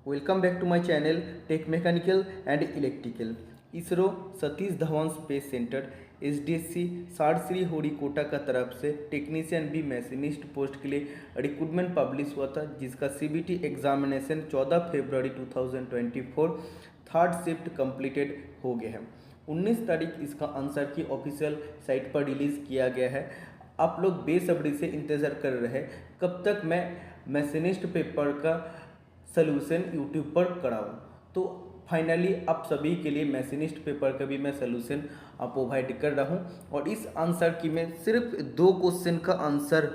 Welcome back to my channel tech mechanical and electrical. ISRO Satish Dhawan space centre SDSC Sriharikota का तरफ से technician B मैशिनिस्ट post के लिए recruitment publish हुआ था, जिसका सीबीटी एग्जामिनेशन 14 फरवरी 2024 थर्ड शिफ्ट कंप्लीटेड हो गया है। 19 तारीख इसका आंसर की ऑफिशियल साइट पर रिलीज़ किया गया है। आप लोग बेसब्री से इंतज़ार कर रहे हैं कब तक मैं मैशिनिस्ट पेपर का सलूशन यूट्यूब पर कराऊँ। तो फाइनली आप सभी के लिए मैशिनिस्ट पेपर का भी मैं सलूशन प्रोवाइड कर रहा हूँ, और इस आंसर की मैं सिर्फ 2 क्वेश्चन का आंसर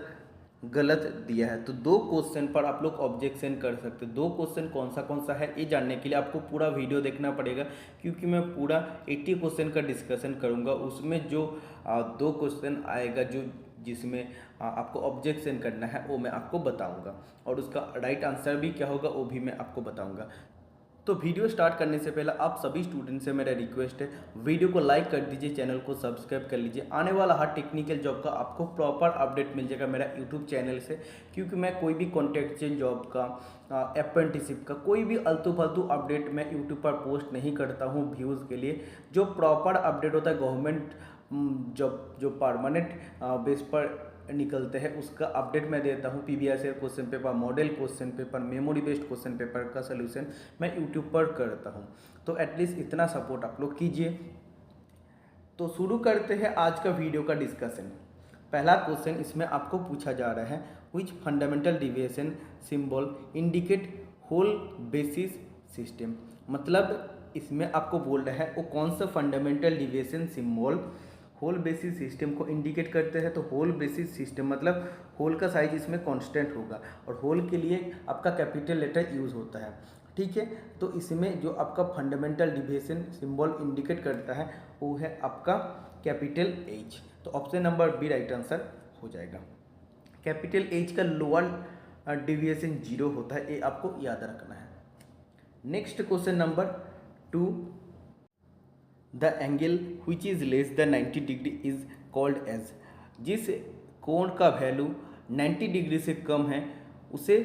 गलत दिया है। तो 2 क्वेश्चन पर आप लोग ऑब्जेक्शन कर सकते हो। 2 क्वेश्चन कौन सा है ये जानने के लिए आपको पूरा वीडियो देखना पड़ेगा, क्योंकि मैं पूरा 80 क्वेश्चन का डिस्कशन करूँगा। उसमें जो 2 क्वेश्चन आएगा जिसमें आपको ऑब्जेक्शन करना है वो मैं आपको बताऊंगा, और उसका राइट आंसर भी क्या होगा वो भी मैं आपको बताऊंगा। तो वीडियो स्टार्ट करने से पहले आप सभी स्टूडेंट से मेरा रिक्वेस्ट है, वीडियो को लाइक कर दीजिए, चैनल को सब्सक्राइब कर लीजिए। आने वाला हर टेक्निकल जॉब का आपको प्रॉपर अपडेट मिल जाएगा मेरा यूट्यूब चैनल से, क्योंकि मैं कोई भी कॉन्ट्रैक्चुअल जॉब का अप्रेंटिसशिप का कोई भी आलतू फालतू अपडेट मैं यूट्यूब पर पोस्ट नहीं करता हूँ व्यूज़ के लिए। जो प्रॉपर अपडेट होता है गवर्नमेंट जॉब जो परमानेंट बेस पर निकलते हैं उसका अपडेट मैं देता हूँ। PVRC question paper, model question paper, memory based question paper का सलूशन मैं यूट्यूब पर करता हूँ। तो एटलीस्ट इतना सपोर्ट आप लोग कीजिए। तो शुरू करते हैं आज का वीडियो का डिस्कशन। पहला क्वेश्चन इसमें आपको पूछा जा रहा है, which fundamental deviation symbol indicate hole basis system. मतलब इसमें आपको बोल रहा है वो कौन सा fundamental deviation symbol hole basis system को इंडिकेट करते हैं। तो होल बेसिस सिस्टम मतलब होल का साइज इसमें कांस्टेंट होगा, और होल के लिए आपका कैपिटल लेटर यूज़ होता है, ठीक है। तो इसमें जो आपका फंडामेंटल डिविएशन सिंबल इंडिकेट करता है वो है आपका कैपिटल एच। तो option number B right answer हो जाएगा। कैपिटल एच का लोअर डिविएशन 0 होता है, ये आपको याद रखना है। Next question number 2, the angle which is less than 90 degree is called age. जिस कोण का वैल्यू 90 डिग्री से कम है उसे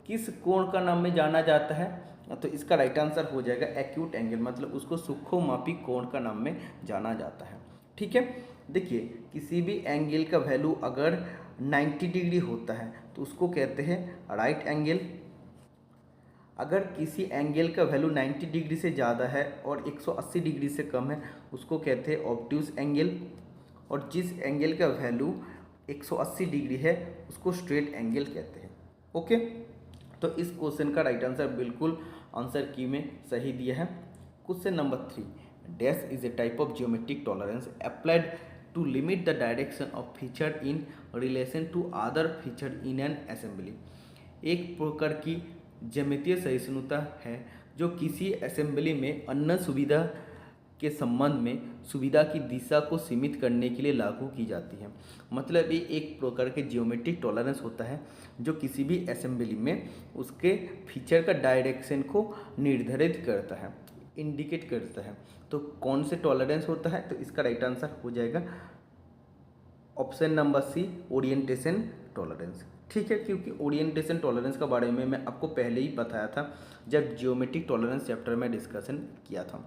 किस कोण का नाम में जाना जाता है। तो इसका राइट आंसर हो जाएगा एक्यूट एंगल, मतलब उसको सूक्ष्ममापी कोण का नाम में जाना जाता है, ठीक है। देखिए किसी भी एंगल का वैल्यू अगर 90 डिग्री होता है तो उसको कहते हैं राइट एंगल। अगर किसी एंगल का वैल्यू 90 डिग्री से ज़्यादा है और 180 डिग्री से कम है उसको कहते हैं ऑब्ट्यूज एंगल, और जिस एंगल का वैल्यू 180 डिग्री है उसको स्ट्रेट एंगल कहते हैं, ओके। तो इस क्वेश्चन का राइट आंसर बिल्कुल आंसर की में सही दिया है। Question number 3, dash is a type of geometric tolerance applied to limit the direction of feature in relation to other feature in an assembly. एक प्रकार की ज्यामितीय सहिष्णुता है जो किसी असेंबली में अन्य सुविधा के संबंध में सुविधा की दिशा को सीमित करने के लिए लागू की जाती है। मतलब ये एक प्रकार के जियोमेट्रिक टॉलरेंस होता है जो किसी भी असेंबली में उसके फीचर का डायरेक्शन को निर्धारित करता है, इंडिकेट करता है। तो कौन से टॉलरेंस होता है, तो इसका राइट आंसर हो जाएगा option number C, orientation tolerance, ठीक है। क्योंकि ओरिएंटेशन टॉलरेंस के बारे में मैं आपको पहले ही बताया था जब जियोमेट्रिक टॉलरेंस चैप्टर में डिस्कशन किया था।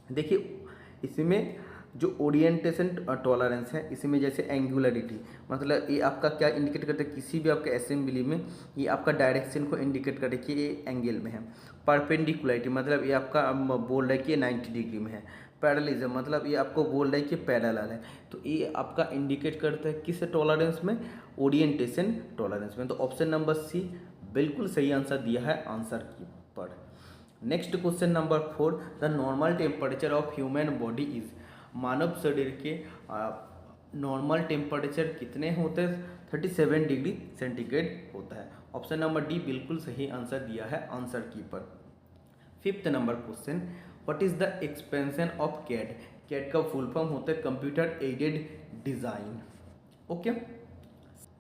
देखिए इसमें जो ओरिएंटेशन टॉलरेंस है इसमें जैसे एंगुलरिटी, मतलब ये आपका क्या इंडिकेट करता है, किसी भी आपके असेंबली में ये आपका डायरेक्शन को इंडिकेट करे कि ये एंगल में है। परपेंडिकुलरिटी मतलब ये आपका बोल रहा है कि ये 90 डिग्री में है। पैरेललिज्म मतलब ये आपको बोल रहा है कि पैरेलल है। तो ये आपका इंडिकेट करता है किस टॉलरेंस में, ओरिएंटेशन टॉलरेंस में। तो ऑप्शन नंबर सी बिल्कुल सही आंसर दिया है आंसर की पर। Next question number 4, the normal temperature of human body is. मानव शरीर के नॉर्मल टेम्परेचर कितने होते हैं, 37 डिग्री सेंटीग्रेड होता है। ऑप्शन नंबर डी बिल्कुल सही आंसर दिया है आंसर की पर। 5th number question, what is the expansion of CAD. CAD का फुल फॉर्म होता है computer aided design, okay.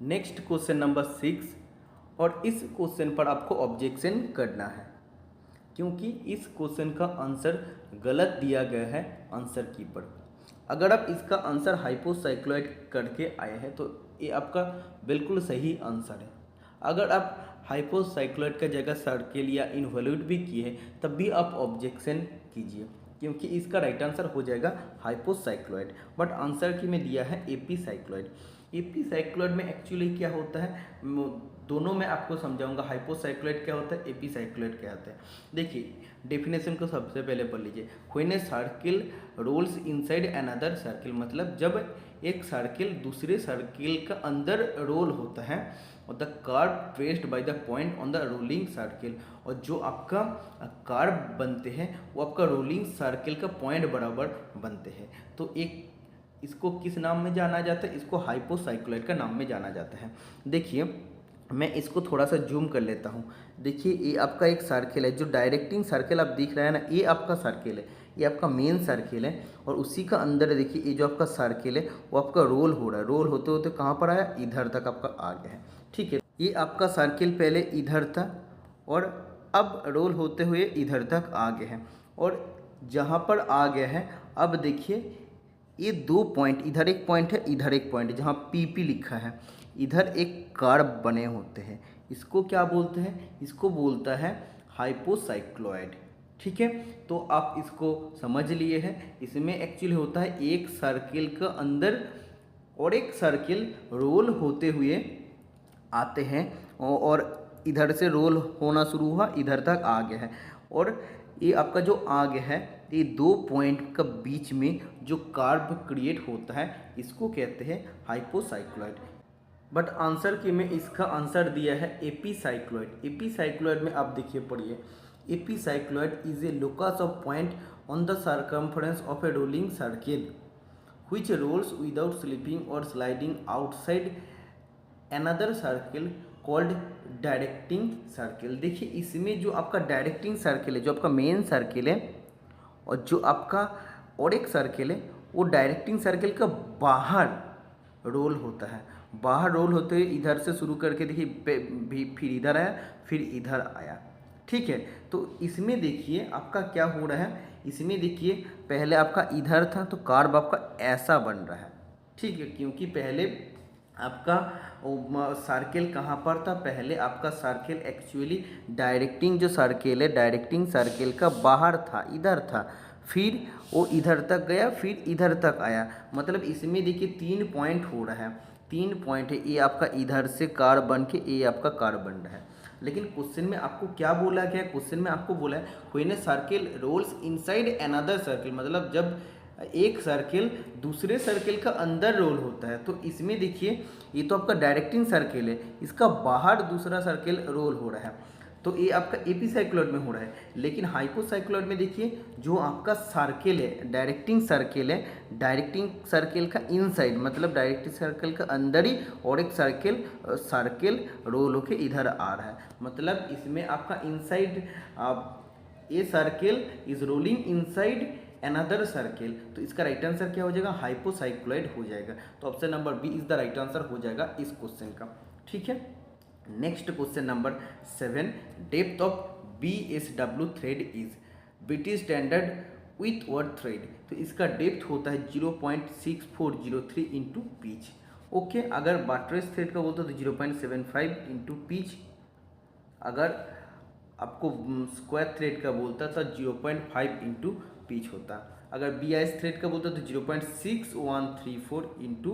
Next question number 6, और इस क्वेश्चन पर आपको ऑब्जेक्शन करना है क्योंकि इस क्वेश्चन का आंसर गलत दिया गया है आंसर की पर। अगर आप इसका आंसर हाइपोसाइक्लॉइड करके आए हैं तो ये आपका बिल्कुल सही आंसर है। अगर आप हाइपोसाइक्लॉइड का जगह सर्किल या इन्वॉल्यूट भी किए हैं, तब भी आप ऑब्जेक्शन कीजिए, क्योंकि इसका राइट आंसर हो जाएगा हाइपोसाइक्लॉइड। बट आंसर की में दिया है एपीसाइक्लॉइड। एपीसाइक्लॉइड में एक्चुअली क्या होता है, दोनों में आपको समझाऊंगा। हाइपोसाइक्लॉइड क्या होता है, एपीसाइक्लॉइड क्या होता है। देखिए डेफिनेशन को सबसे पहले पढ़ लीजिए। When a circle rolls inside another circle, मतलब जब एक सर्किल दूसरे सर्किल का अंदर रोल होता है, और the curve traced by the point on the rolling circle, और जो आपका कार्व बनते हैं वो आपका रोलिंग सर्किल का पॉइंट बराबर बनते हैं। तो एक इसको किस नाम में जाना जाता है, इसको हाइपोसाइक्लॉइड का नाम में जाना जाता है। देखिए मैं इसको थोड़ा सा जूम कर लेता हूँ। देखिए ये आपका एक सर्किल है, जो डायरेक्टिंग सर्किल आप दिख रहा है ना, ये आपका सर्किल है, ये आपका मेन सर्किल है, और उसी का अंदर देखिए ये जो आपका सर्किल है वो आपका रोल हो रहा है। रोल होते होते कहाँ पर आया, इधर तक आपका आ गया है। ठीक है, ये आपका सर्किल पहले इधर था और अब रोल होते हुए इधर तक आ गए हैं, और जहाँ पर आ गया है अब देखिए ये दो पॉइंट, इधर एक पॉइंट है, इधर एक पॉइंट है, जहाँ पी लिखा है, इधर एक कर्व बने होते हैं। इसको क्या बोलते हैं, इसको बोलता है हाइपोसाइक्लॉइड। ठीक है, तो आप इसको समझ लिए हैं। इसमें एक्चुअली होता है एक सर्किल का अंदर और एक सर्किल रोल होते हुए आते हैं, और इधर से रोल होना शुरू हुआ, इधर तक आ गया है, और ये आपका जो आ गया है, ये दो पॉइंट का बीच में जो कर्व क्रिएट होता है, इसको कहते हैं हाइपोसाइक्लॉइड। बट आंसर की में इसका आंसर दिया है एपीसाइक्लॉइड। एपीसाइक्लॉइड में आप देखिए पढ़िए, epicycloid is a locus of point on the circumference of a rolling circle which rolls without slipping or sliding outside another circle called directing circle. देखिए इसमें जो आपका डायरेक्टिंग सर्किल है, जो आपका मेन सर्किल है, और जो आपका और एक सर्किल है, वो डायरेक्टिंग सर्किल का बाहर रोल होता है। बाहर रोल होते हुए इधर से शुरू करके देखिए फिर इधर आया, फिर इधर आया। ठीक है, तो इसमें देखिए आपका क्या हो रहा है, इसमें देखिए पहले आपका इधर था तो कर्व आपका ऐसा बन रहा है। ठीक है, क्योंकि पहले आपका सर्किल कहाँ पर था, पहले आपका सर्किल एक्चुअली डायरेक्टिंग जो सर्किल है, डायरेक्टिंग सर्किल का बाहर था, इधर था, फिर वो इधर तक गया, फिर इधर तक आया। मतलब इसमें देखिए 3 पॉइंट हो रहा है, 3 पॉइंट है, ये आपका इधर से कर्व बन के ये आपका कर्व बन रहा है। लेकिन क्वेश्चन में आपको क्या बोला गया, क्वेश्चन में आपको बोला है when a circle rolls inside another circle, मतलब जब एक सर्किल दूसरे सर्किल का अंदर रोल होता है। तो इसमें देखिए ये तो आपका डायरेक्टिंग सर्किल है, इसका बाहर दूसरा सर्किल रोल हो रहा है, तो ये आपका एपीसाइक्लॉइड में हो रहा है। लेकिन हाइपोसाइक्लॉइड में देखिए जो आपका सर्किल है, डायरेक्टिंग सर्किल है, डायरेक्टिंग सर्किल का इनसाइड, मतलब डायरेक्टिंग सर्किल का अंदर ही और एक सर्किल रोल होके इधर आ रहा है। मतलब इसमें आपका इनसाइड ये circle is rolling inside another circle, तो इसका राइट आंसर क्या हो जाएगा, हाइपोसाइक्लॉइड हो जाएगा। तो option number B is the right answer हो जाएगा इस क्वेश्चन का। ठीक है, next question number 7, depth of BSW thread is British standard Whitworth thread. तो इसका डेप्थ होता है 0.6403 इंटू पीच। ओके, अगर बटरेस थ्रेड का बोलते तो 0.75 इंटू पीच, अगर आपको स्क्वायर थ्रेड का बोलता था 0.5 इंटू पीच होता, अगर BIS थ्रेड का बोलता तो 0.6134 इंटू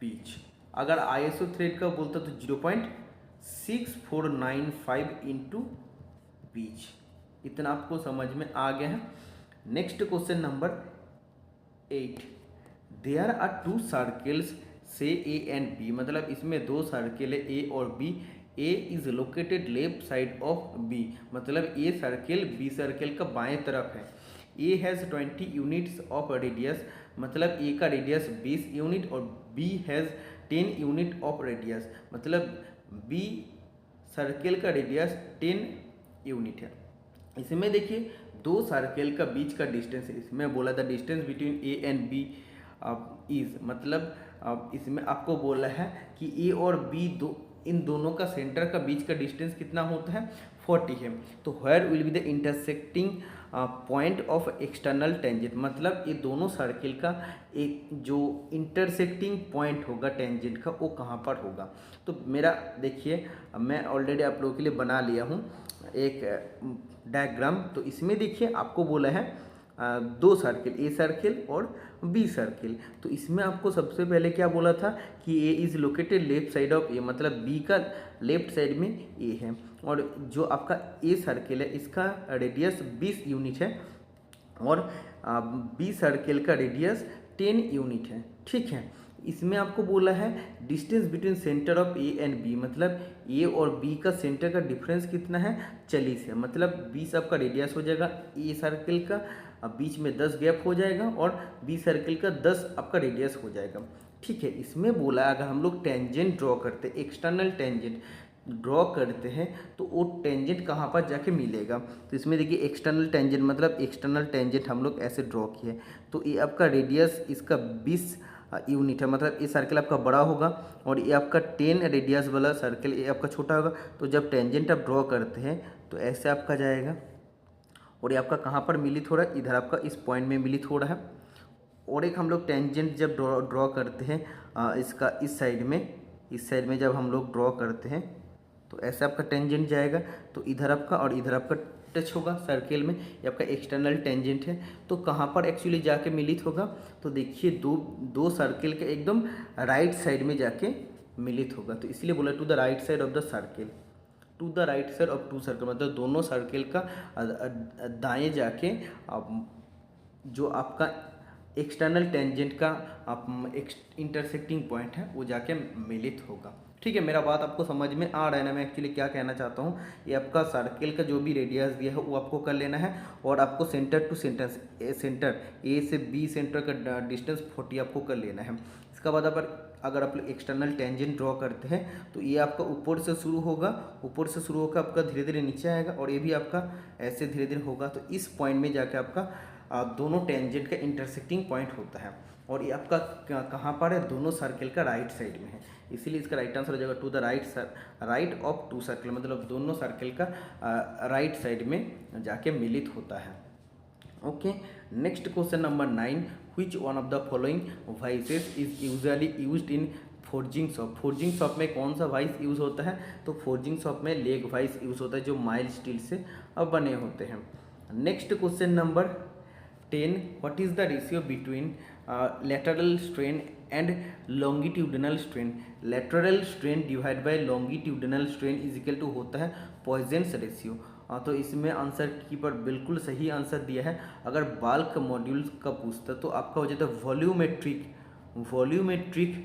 पीच, अगर ISO थ्रेड का बोलता तो 0.6495 इंटू पीच। इतना आपको समझ में आ गया है। Next question number 8, there are 2 circles से A एंड B, मतलब इसमें 2 सर्किल है A और B। A is located left side of B, मतलब A सर्किल B सर्किल का बाएं तरफ है। A has 20 units of radius, मतलब A का रेडियस 20 यूनिट, और B has 10 unit of radius, मतलब B सर्किल का रेडियस 10 यूनिट है। इसमें देखिए 2 सर्किल का बीच का डिस्टेंस है, इसमें बोला था distance between A and B is, मतलब इसमें आपको बोला है कि A और B इन दोनों का सेंटर का बीच का डिस्टेंस कितना होता है 40 है। तो where will be the intersecting point of external tangent, मतलब ये दोनों सर्किल का एक जो इंटरसेक्टिंग पॉइंट होगा टेंजेंट का वो कहाँ पर होगा। तो मेरा देखिए मैं ऑलरेडी आप लोगों के लिए बना लिया हूँ एक डायग्राम। तो इसमें देखिए आपको बोला है दो सर्किल, ए सर्किल और बी सर्किल। तो इसमें आपको सबसे पहले क्या बोला था कि A is located left side of A, मतलब बी का लेफ्ट साइड में ए है। और जो आपका ए सर्किल है इसका रेडियस 20 यूनिट है और बी सर्किल का रेडियस 10 यूनिट है। ठीक है, इसमें आपको बोला है distance between centre of A and B, मतलब ए और बी का सेंटर का डिफरेंस कितना है 40 है, मतलब 20 आपका रेडियस हो जाएगा ए सर्किल का, अब बीच में 10 गैप हो जाएगा और बी सर्किल का 10 आपका रेडियस हो जाएगा। ठीक है, इसमें बोला अगर हम लोग टेंजेंट ड्रॉ करते हैं, एक्सटर्नल टेंजेंट ड्रॉ करते हैं तो वो टेंजेंट कहाँ पर जाके मिलेगा। तो इसमें देखिए एक्सटर्नल टेंजेंट, मतलब एक्सटर्नल टेंजेंट हम लोग ऐसे ड्रॉ किए। तो ये आपका रेडियस इसका 20 यूनिट है, मतलब ये सर्कल आपका बड़ा होगा और ये आपका 10 रेडियस वाला सर्कल ये आपका छोटा होगा। तो जब टेंजेंट आप ड्रॉ करते हैं तो ऐसे आपका जाएगा और ये आपका कहाँ पर मिलित हो रहा है, इधर आपका इस पॉइंट में मिलित हो रहा है। और एक हम लोग टेंजेंट जब ड्रॉ करते हैं इसका इस साइड में जब हम लोग ड्रॉ करते हैं तो ऐसे आपका टेंजेंट जाएगा। तो इधर आपका और इधर आपका टच होगा सर्किल में, ये आपका एक्सटर्नल टेंजेंट है। तो कहाँ पर एक्चुअली जाके मिलित होगा, तो देखिए दो सर्किल के एकदम राइट साइड में जाके मिलित होगा। तो इसलिए बोला to the right side of the circle, to the right side of two circle, मतलब दोनों सर्किल का दाएं जाके जो आपका एक्सटर्नल टेंजेंट का इंटरसेक्टिंग पॉइंट है वो जाके मिलित होगा। ठीक है, मेरा बात आपको समझ में आ रहा है ना, मैं एक्चुअली क्या कहना चाहता हूँ। ये आपका सर्किल का जो भी रेडियस दिया है वो आपको कर लेना है और आपको सेंटर टू सेंटर ए से बी सेंटर का डिस्टेंस 40 आपको कर लेना है। इसका बाद अगर आप एक्सटर्नल टेंजेंट ड्रॉ करते हैं तो ये आपका ऊपर से शुरू होगा, ऊपर से शुरू होकर आपका धीरे धीरे नीचे आएगा और ये भी आपका ऐसे धीरे धीरे होगा। तो इस पॉइंट में जाके आपका दोनों टेंजेंट का इंटरसेक्टिंग पॉइंट होता है और ये आपका कहाँ पर है, दोनों सर्किल का राइट साइड में है। इसीलिए इसका राइट आंसर हो जाएगा to the right of two circle, मतलब दोनों सर्किल का राइट साइड में जाके मिलित होता है। Okay, next question number 9, which one of the following vices is usually used in forging shop. Forging shop में कौन सा वाइस यूज़ होता है, तो फोर्जिंग शॉप में लेग वाइस यूज़ होता है जो माइल्ड स्टील से अब बने होते हैं। Next question number 10, what is the ratio between lateral strain and longitudinal strain। lateral strain divide by longitudinal strain is equal to होता है पॉइजन्स रेशियो। तो इसमें आंसर की पर बिल्कुल सही आंसर दिया है। अगर बाल्क मॉड्यूल का पूछता तो आपका हो जाता है वॉल्यूमेट्रिक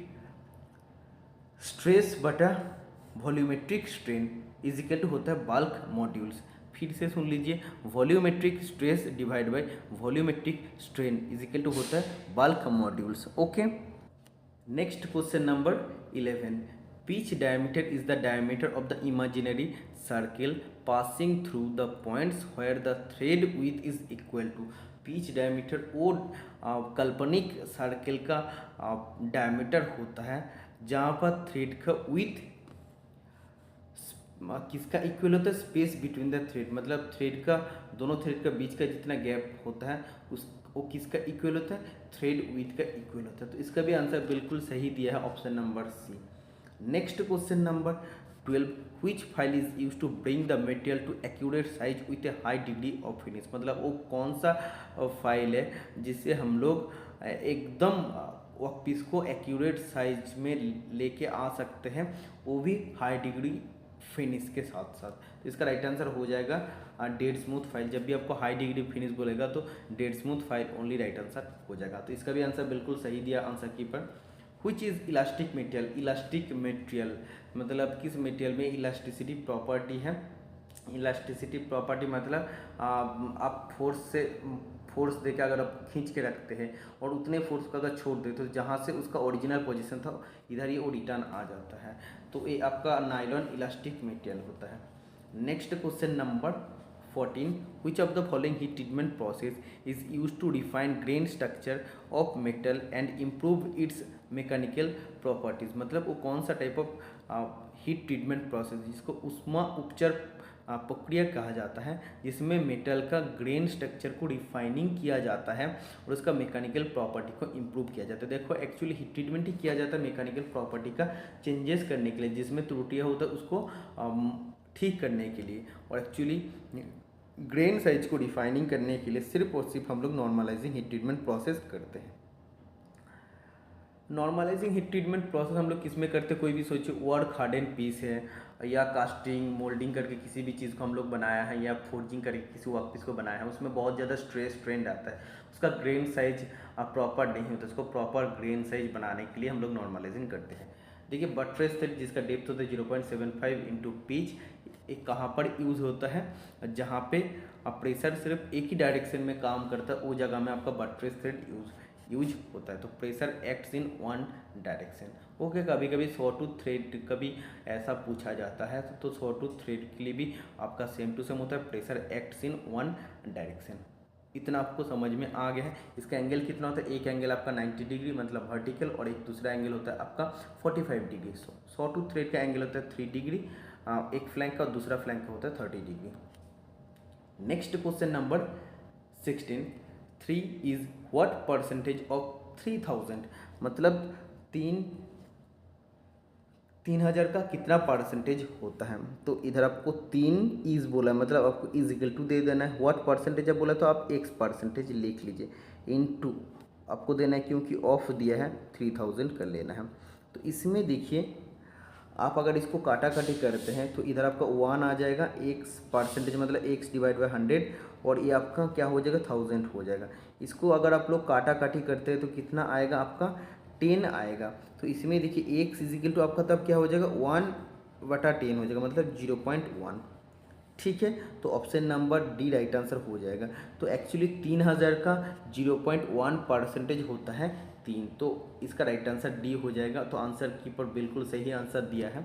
स्ट्रेस बटा volumetric strain is equal to होता है बाल्क मॉड्यूल्स। फिर से सुन लीजिए, volumetric stress divide by volumetric strain is equal to होता है bulk modulus. Okay, next question number 11, pitch diameter is the diameter of the imaginary circle passing through the points where the thread width is equal to. Pitch diameter वो काल्पनिक circle का diameter होता है जहाँ पर thread का width किसका equal होता है, स्पेस बिटवीन द थ्रेड, मतलब थ्रेड का दोनों थ्रेड का बीच का जितना गैप होता है उस वो किसका इक्वल होता है, थ्रेड विड्थ का इक्वल होता है। तो इसका भी आंसर बिल्कुल सही दिया है option number C. Next question number 12, which file is use to bring the material to accurate size with a high degree of finish. मतलब वो कौन सा फाइल है जिससे हम लोग एकदम वर्कपीस को एक्यूरेट साइज में लेके आ सकते हैं, वो भी हाई डिग्री फिनिश के साथ साथ। तो इसका राइट आंसर हो जाएगा डेड स्मूथ फाइल। जब भी आपको हाई डिग्री फिनिश बोलेगा तो dead smooth file only right answer हो जाएगा। तो इसका भी आंसर बिल्कुल सही दिया आंसर की पर। Which is elastic material. Elastic material मतलब किस मटेरियल में इलास्टिसिटी प्रॉपर्टी है। इलास्टिसिटी प्रॉपर्टी मतलब आप फोर्स देके अगर आप खींच के रखते हैं और उतने फोर्स को अगर छोड़ देते तो जहाँ से उसका ओरिजिनल पोजीशन था इधर ही वो रिटर्न आ जाता है। तो ये आपका नायलॉन इलास्टिक मटेरियल होता है। Next question number 14, which of the following heat treatment process is used to refine grain structure of metal and improve its mechanical properties। मतलब वो कौन सा type of heat treatment process, जिसको उष्मा उपचार प्रक्रिया कहा जाता है, जिसमें मेटल का ग्रेन स्ट्रक्चर को रिफाइनिंग किया जाता है और उसका मैकेनिकल प्रॉपर्टी को इम्प्रूव किया जाता है। देखो एक्चुअली हीट ट्रीटमेंट ही किया जाता है मैकेनिकल प्रॉपर्टी का चेंजेस करने के लिए, जिसमें त्रुटियाँ होता है उसको ठीक करने के लिए, और एक्चुअली ग्रेन साइज को रिफाइनिंग करने के लिए सिर्फ और सिर्फ हम लोग नॉर्मलाइजिंग हीट ट्रीटमेंट प्रोसेस करते हैं। नॉर्मलाइजिंग हीट ट्रीटमेंट प्रोसेस हम लोग किस में करते हैं, कोई भी सोचिए वर्क हार्डन पीस है या कास्टिंग मोल्डिंग करके किसी भी चीज़ को हम लोग बनाया है या फोर्जिंग करके किसी वर्क पीस को बनाया है, उसमें बहुत ज़्यादा स्ट्रेस स्ट्रेन आता है, उसका ग्रेन साइज प्रॉपर नहीं होता, उसको प्रॉपर ग्रेन साइज बनाने के लिए हम लोग नॉर्मलाइजिंग करते हैं। देखिए बटरेस थ्रेड जिसका डेप्थ होता है 0.75 इंटू पिच, एक कहाँ पर यूज़ होता है, जहाँ पे प्रेशर सिर्फ एक ही डायरेक्शन में काम करता है, वो जगह में आपका बटरेस थ्रेड यूज होता है। तो pressure acts in one direction. Okay, कभी कभी सॉ टूथ थ्रेड कभी ऐसा पूछा जाता है, तो सॉ टूथ थ्रेड के लिए भी आपका सेम टू सेम होता है, pressure acts in one direction. इतना आपको समझ में आ गया है। इसका एंगल कितना होता है, एक एंगल आपका 90 डिग्री मतलब वर्टिकल, और एक दूसरा एंगल होता है आपका 45 डिग्री। सॉ टूथ थ्रेड का एंगल होता है 3 डिग्री, एक फ्लैंक का और दूसरा फ्लैंक का होता है 30 degree. Next question number 16, 3 is what percentage of 3000, मतलब 3000 का कितना परसेंटेज होता है। तो इधर आपको 3 इज बोला है, मतलब आपको इज इक्वल टू दे देना है। व्हाट परसेंटेज जब बोला तो आप एक्स परसेंटेज लिख लीजिए, इनटू आपको देना है, क्योंकि ऑफ दिया है 3000 कर लेना है। तो इसमें देखिए आप अगर इसको काटा काटी करते हैं तो इधर आपका 1 आ जाएगा, एक्स परसेंटेज मतलब एक्स डिवाइड बाई 100, और ये आपका क्या हो जाएगा 1000 हो जाएगा। इसको अगर आप लोग काटा काटी करते हैं तो कितना आएगा आपका 10 आएगा। तो इसमें देखिए एक्स इजिकल टू आपका तब क्या हो जाएगा 1/10 हो जाएगा, मतलब 0.1। ठीक है, तो option number D right answer हो जाएगा। तो एक्चुअली 3000 का 0.1 परसेंटेज होता है 3, तो इसका राइट आंसर डी हो जाएगा। तो आंसर कीपर बिल्कुल सही आंसर दिया है।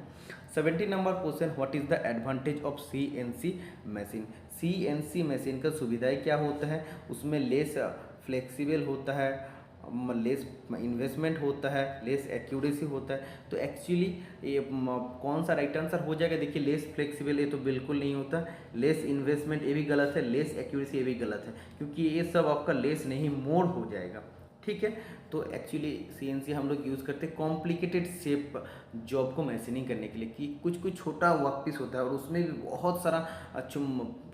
70 number question, what is the advantage of CNC machine. CNC machine का सुविधाएं क्या होता है, उसमें लेस फ्लेक्सिबल होता है, लेस इन्वेस्टमेंट होता है, लेस एक्यूरेसी होता है। तो एक्चुअली ये कौन सा राइट आंसर हो जाएगा, देखिए लेस फ्लेक्सिबल ये तो बिल्कुल नहीं होता, लेस इन्वेस्टमेंट ये भी गलत है, लेस एक्यूरेसी ये भी गलत है, क्योंकि ये सब आपका लेस नहीं मोर हो जाएगा। ठीक है, तो एक्चुअली CNC हम लोग यूज़ करते हैं कॉम्प्लिकेटेड शेप जॉब को मशीनिंग करने के लिए, कि कुछ कुछ छोटा वर्कपीस होता है और उसमें भी बहुत सारा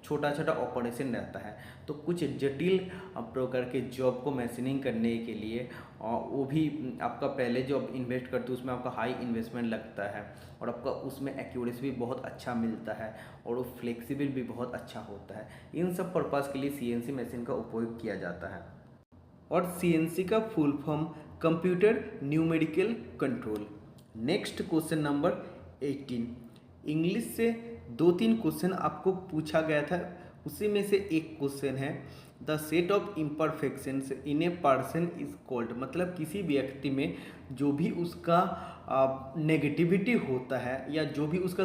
छोटा छोटा ऑपरेशन रहता है। तो कुछ जटिल प्रकार के जॉब को मशीनिंग करने के लिए वो भी आपका पहले जो आप इन्वेस्ट करते हो उसमें आपका हाई इन्वेस्टमेंट लगता है, और आपका उसमें एक्यूरेसी भी बहुत अच्छा मिलता है, और वो फ्लेक्सिबल भी बहुत अच्छा होता है। इन सब पर्पज़ के लिए CNC मशीन का उपयोग किया जाता है। और CNC का full form computer numerical control. Next question number 18, English से 2-3 क्वेश्चन आपको पूछा गया था, उसी में से एक क्वेश्चन है the set of imperfections in a person is called, मतलब किसी व्यक्ति में जो भी उसका नेगेटिविटी होता है या जो भी उसका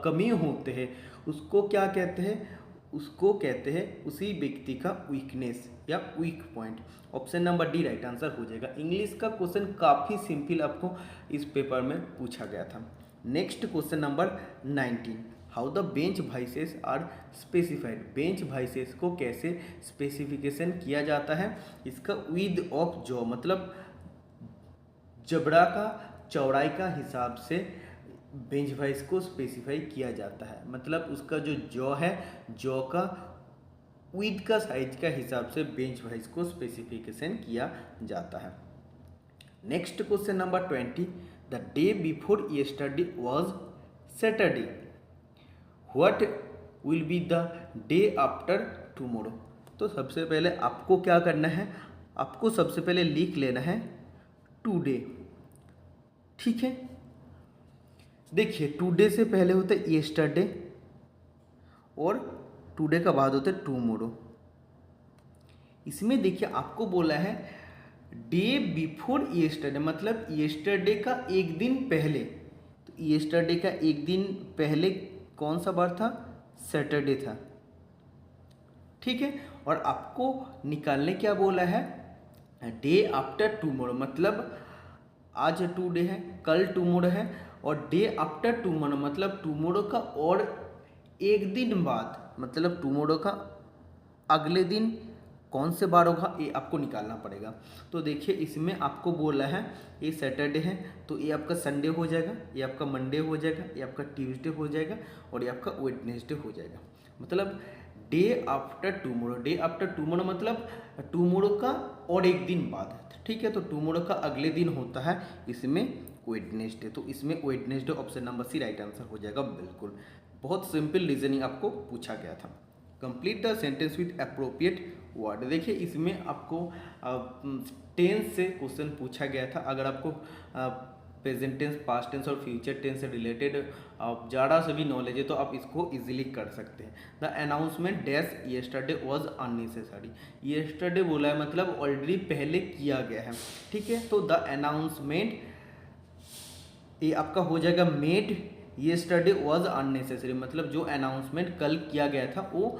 कमी होते हैं उसको क्या कहते हैं, उसको कहते हैं उसी व्यक्ति का वीकनेस या weak point. Option number D right answer हो जाएगा। इंग्लिश का क्वेश्चन काफ़ी सिंपल आपको इस पेपर में पूछा गया था। Next question number 19, how the bench vices are specified. Bench vices को कैसे स्पेसिफिकेशन किया जाता है, इसका विद ऑफ जॉ, मतलब जबड़ा का चौड़ाई का हिसाब से बेंच वाइस को स्पेसिफाई किया जाता है, मतलब उसका जो जॉ है, जॉ का विद का साइज का हिसाब से बेंच वाइस को स्पेसिफिकेशन किया जाता है। Next question number 20, the day before yesterday was Saturday, what will be the day after tomorrow. तो सबसे पहले आपको क्या करना है, आपको सबसे पहले लिख लेना है टुडे। ठीक है, देखिए टुडे से पहले होता है यस्टरडे और टुडे का बाद होता है टुमारो। इसमें देखिए आपको बोला है डे बिफोर यस्टरडे, मतलब यस्टरडे का एक दिन पहले। तो यस्टरडे का एक दिन पहले कौन सा बार था, सैटरडे था। ठीक है, और आपको निकालने क्या बोला है, डे आफ्टर टुमारो, मतलब आज टुडे है, कल टुमारो है, और डे आफ्टर टुमारो मतलब टुमारो का और एक दिन बाद, मतलब टुमारो का अगले दिन कौन से बार होगा ये आपको निकालना पड़ेगा। तो देखिए इसमें आपको बोला है ये सैटरडे है तो ये आपका संडे हो जाएगा, ये आपका मंडे हो जाएगा, ये आपका ट्यूसडे हो जाएगा और ये आपका वेडनेसडे हो जाएगा। मतलब day after tomorrow, day after tomorrow मतलब टुमारो का और एक दिन बाद, ठीक है। तो टुमारो का अगले दिन होता है इसमें वेडनेसडे, तो इसमें Wednesday option number C right answer हो जाएगा। बिल्कुल बहुत सिंपल रीजनिंग आपको पूछा गया था। Complete the sentence with appropriate word. देखिए इसमें आपको टेंस से क्वेश्चन पूछा गया था। अगर आपको प्रेजेंट टेंस, पास्ट टेंस और फ्यूचर टेंस से रिलेटेड ज़्यादा से भी नॉलेज है तो आप इसको इजीली कर सकते हैं। The announcement dash yesterday was unnecessary. Yesterday बोला है मतलब ऑलरेडी पहले किया गया है, ठीक है। तो द अनाउंसमेंट ये आपका हो जाएगा मेड येस्टरडे वाज अननेसेसरी, मतलब जो अनाउंसमेंट कल किया गया था वो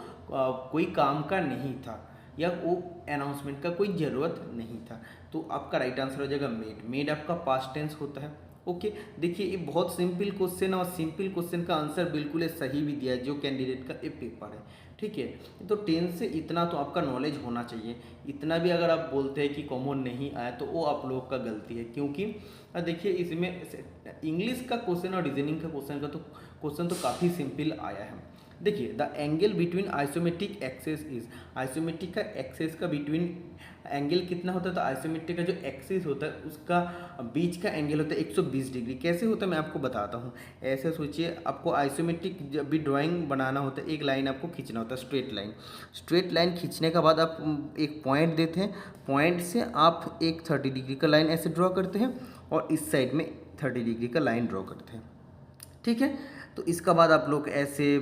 कोई काम का नहीं था या वो अनाउंसमेंट का कोई ज़रूरत नहीं था। तो आपका राइट आंसर हो जाएगा मेड। मेड आपका पास्ट टेंस होता है। ओके देखिए ये बहुत सिंपल क्वेश्चन है और सिंपल क्वेश्चन का आंसर बिल्कुल सही भी दिया है जो कैंडिडेट का ये पेपर है, ठीक है। तो टेंस से इतना तो आपका नॉलेज होना चाहिए। इतना भी अगर आप बोलते हैं कि कॉमन नहीं आया तो वो आप लोग का गलती है, क्योंकि देखिए इसमें इंग्लिश का क्वेश्चन और रीजनिंग का क्वेश्चन तो काफ़ी सिंपल आया है। देखिए the angle between isometric axes is, isometric का एक्सेस का बिटवीन एंगल कितना होता है, तो आइसोमेट्रिक का जो एक्सेस होता है उसका बीच का एंगल होता है 120 डिग्री। कैसे होता है मैं आपको बताता हूँ। ऐसे सोचिए आपको आइसोमेट्रिक जब भी ड्राइंग बनाना होता है एक लाइन आपको खींचना होता है, स्ट्रेट लाइन। स्ट्रेट लाइन खींचने के बाद आप एक पॉइंट देते हैं, पॉइंट से आप एक 30 डिग्री का लाइन ऐसे ड्रॉ करते हैं और इस साइड में 30 डिग्री का लाइन ड्रॉ करते हैं, ठीक है। तो इसका बाद आप लोग ऐसे